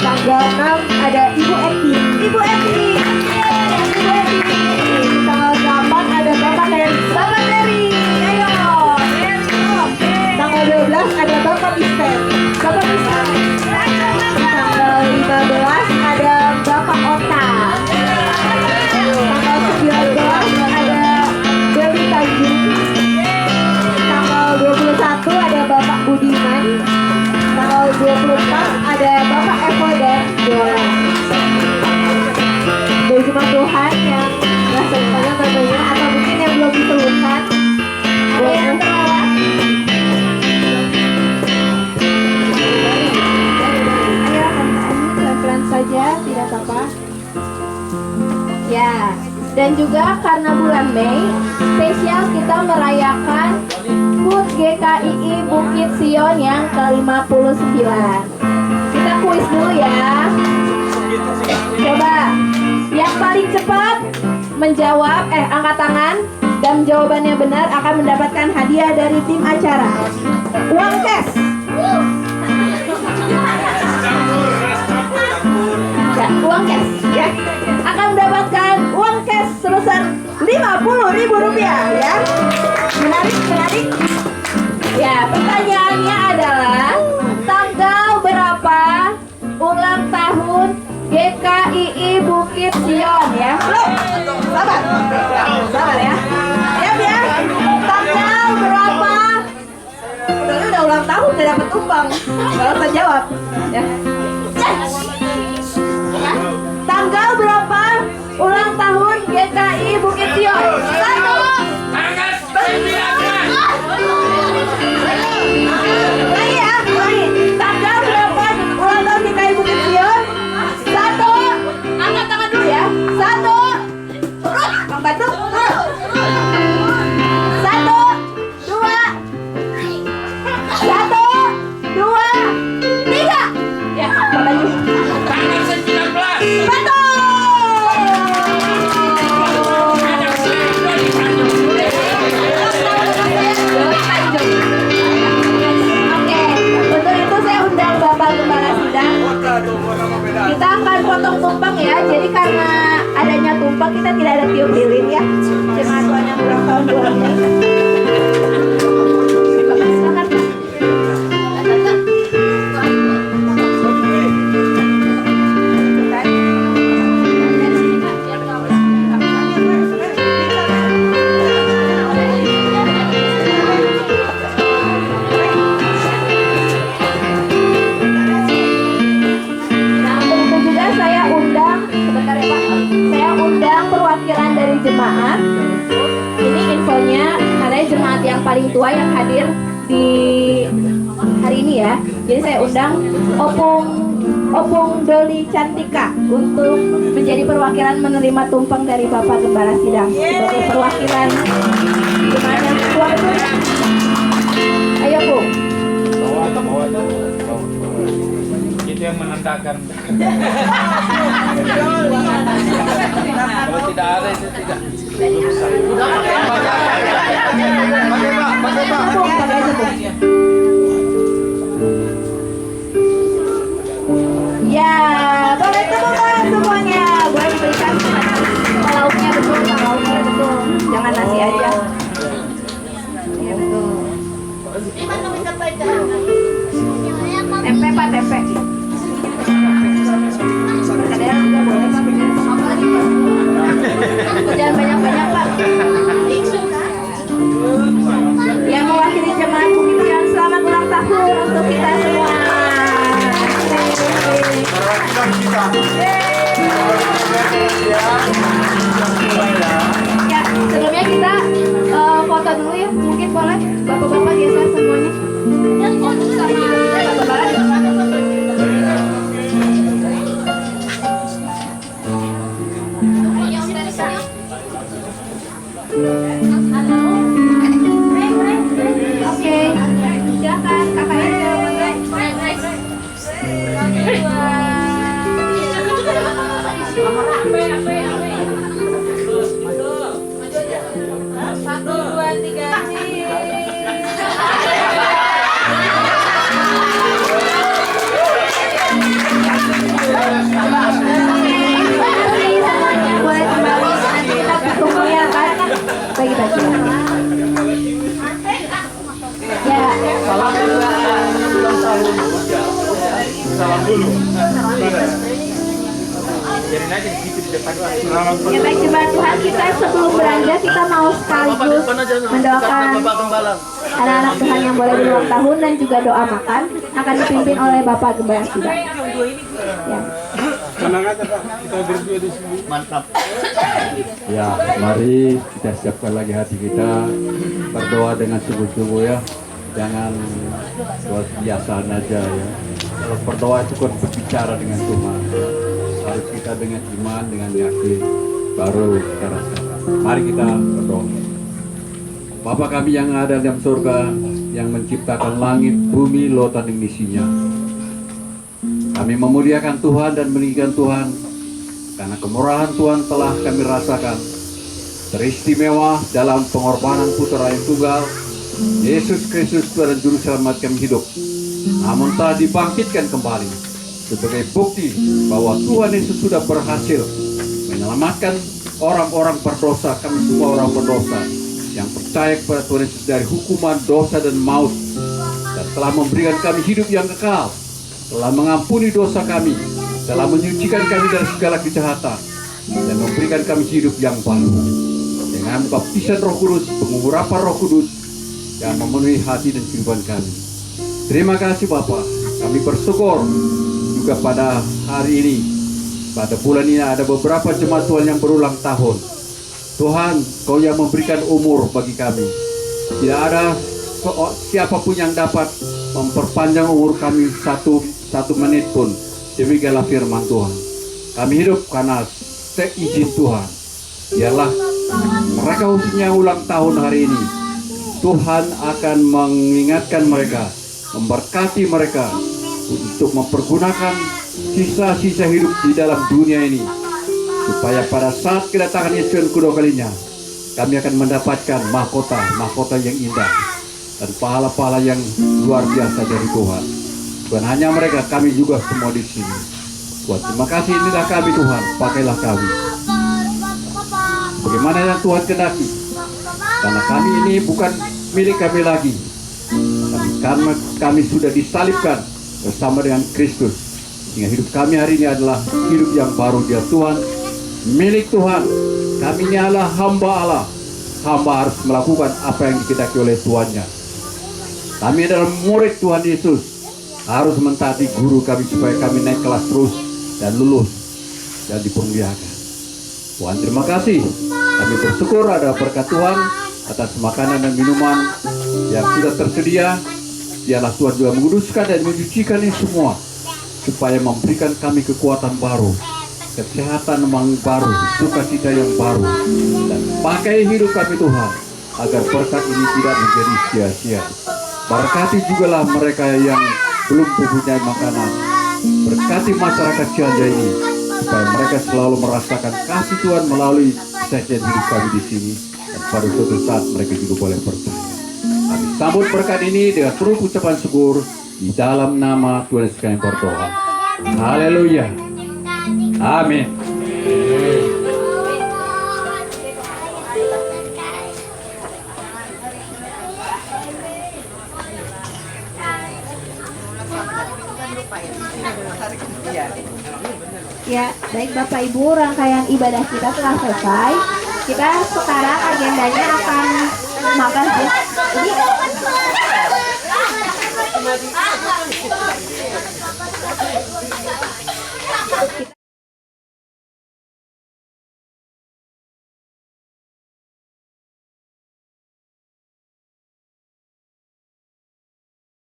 Tanggal 6 ada Ibu Eti. Ibu Eti. Ibu Eti. Ya, dan juga karena bulan Mei, spesial kita merayakan HUT GKII Bukit Sion yang ke-59. Kita kuis dulu ya. Coba, yang paling cepat menjawab, angkat tangan dan jawabannya benar akan mendapatkan hadiah dari tim acara. Uang cash. Ya, uang cash ya. Akan mendapatkan uang cash sebesar Rp50.000 ya. Menarik. Ya, pertanyaannya adalah tanggal berapa ulang tahun GKII Bukit Sion ya. Sabar ya. Ya. Tanggal berapa? Udah ulang tahun udah dapat tumpang. Kalau saya jawab ya. Tanggal berapa ulang tahun GKII Bukit Sion? Tanggal berapa ulang tahun GKII Bukit Sion? Angkat tangan dulu ya. 1. Bang Bandung. 1, 2, 3. Ya, Bang Bandung. Tanggal 19. Betul. Oke, untuk itu saya undang Bapak Gembala Sidang. Kita akan potong tumpeng ya. Jadi karena adanya tumpeng kita tidak ada tiup lilin ya. Jemaat Tuhan yang ulang tahun 2 Mei. Silakan. Perwakilan dari jemaat. Ini infonya, katanya jemaat yang paling tua yang hadir di hari ini ya. Jadi saya undang Opung Doli Cantika untuk menjadi perwakilan menerima tumpeng dari Bapak Gembala Sidang sebagai perwakilan jemaat yang tua betul ya. Ayo Bu. Itu yang menandakan. Kalau tidak ada itu tidak. Ya, boleh tepuk tangan semuanya. Boleh diberikan lauknya betul, lauknya betul. Jangan nasi aja. Ya betul. Tempe Pak, tempe. Ada yang juga boleh Pak. Jangan banyak-banyak Pak. Yang mewakili jemaat Bukit Sion, selamat ulang tahun untuk kita semua. Ya, sebelumnya kita foto dulu ya, mungkin boleh bapak-bapak geser semuanya. Oke, silakan kakaknya. Satu, dua, tiga, boleh kembali nanti kita ketemunya kan bagi-bagi ya. Salam dulu. Biarin aja di situ di depan. Ya baik jemaat Tuhan, kita sebelum beranjak kita mau sekaligus mendoakan anak-anak Tuhan yang boleh berulang tahun dan juga doa makan akan dipimpin oleh Bapak Gembala Sidang. Ya. Kita berdua di sini. Mantap. Ya, mari kita siapkan lagi hati kita, berdoa dengan sungguh-sungguh ya. Jangan doa biasa aja ya. Kalau berdoa itu kan berbicara dengan Tuhan. harus kita dengan iman, dengan yakin, baru kita rasakan. Mari kita berdoa. Bapa kami yang ada dalam surga, yang menciptakan langit, bumi, lautan dan isinya. Kami memuliakan Tuhan dan meninggikan Tuhan, karena kemurahan Tuhan telah kami rasakan teristimewa dalam pengorbanan Putra yang tunggal, Yesus Kristus Tuhan dan Juru Selamat kami hidup, namun telah dibangkitkan kembali sebagai bukti bahwa Tuhan Yesus sudah berhasil menyelamatkan orang-orang berdosa, kami semua orang berdosa yang percaya kepada Tuhan Yesus dari hukuman dosa dan maut, dan telah memberikan kami hidup yang kekal, telah mengampuni dosa kami, telah menyucikan kami dari segala kejahatan, dan memberikan kami hidup yang baru dengan baptisan Roh Kudus, pengurapan Roh Kudus yang memenuhi hati dan kehidupan kami. Terima kasih Bapa, kami bersyukur juga pada hari ini, pada bulan ini ada beberapa jemaat Tuhan yang berulang tahun. Tuhan, Kau yang memberikan umur bagi kami. Tidak ada siapapun yang dapat memperpanjang umur kami satu menit pun. Demikianlah firman Tuhan. Kami hidup karena seizin Tuhan. Biarlah mereka khususnya ulang tahun hari ini, Tuhan akan mengingatkan mereka, memberkati mereka untuk mempergunakan sisa-sisa hidup di dalam dunia ini, supaya pada saat kedatangan Yesus yang kedua kalinya, kami akan mendapatkan mahkota yang indah dan pahala-pahala yang luar biasa dari Tuhan. Bukan hanya mereka, kami juga semua di sini. Tuhan, terima kasih, inilah kami Tuhan, pakailah kami bagaimana yang Tuhan kehendaki, karena kami ini bukan milik kami lagi, karena kami sudah disalibkan bersama dengan Kristus, sehingga hidup kami hari ini adalah hidup yang baru. Dia Tuhan, milik Tuhan. Kami ini adalah hamba Allah. Hamba harus melakukan apa yang dikehendaki oleh tuannya. Kami adalah murid Tuhan Yesus, harus mentaati guru kami supaya kami naik kelas terus dan lulus dan dipermuliakan. Tuhan, terima kasih. Kami bersyukur ada berkat Tuhan atas makanan dan minuman yang sudah tersedia. Biarlah Tuhan juga menguduskan dan menyucikan ini semua, supaya memberikan kami kekuatan baru, kesehatan yang baru, sukacita yang baru, dan pakai hidup kami Tuhan, agar berkat ini tidak menjadi sia-sia. Berkati jugalah mereka yang belum mempunyai makanan. Berkati masyarakat Cianjur ini, supaya mereka selalu merasakan kasih Tuhan melalui sajian hidup kami di sini, dan pada suatu saat mereka juga boleh percaya. Kami sambut berkat ini dengan seluruh ucapan syukur di dalam nama Tuhan Yesus kami berdoa. Haleluya. Amin. Ya, baik Bapak Ibu, rangkaian ibadah kita telah selesai. Kita sekarang agendanya akan makan siang.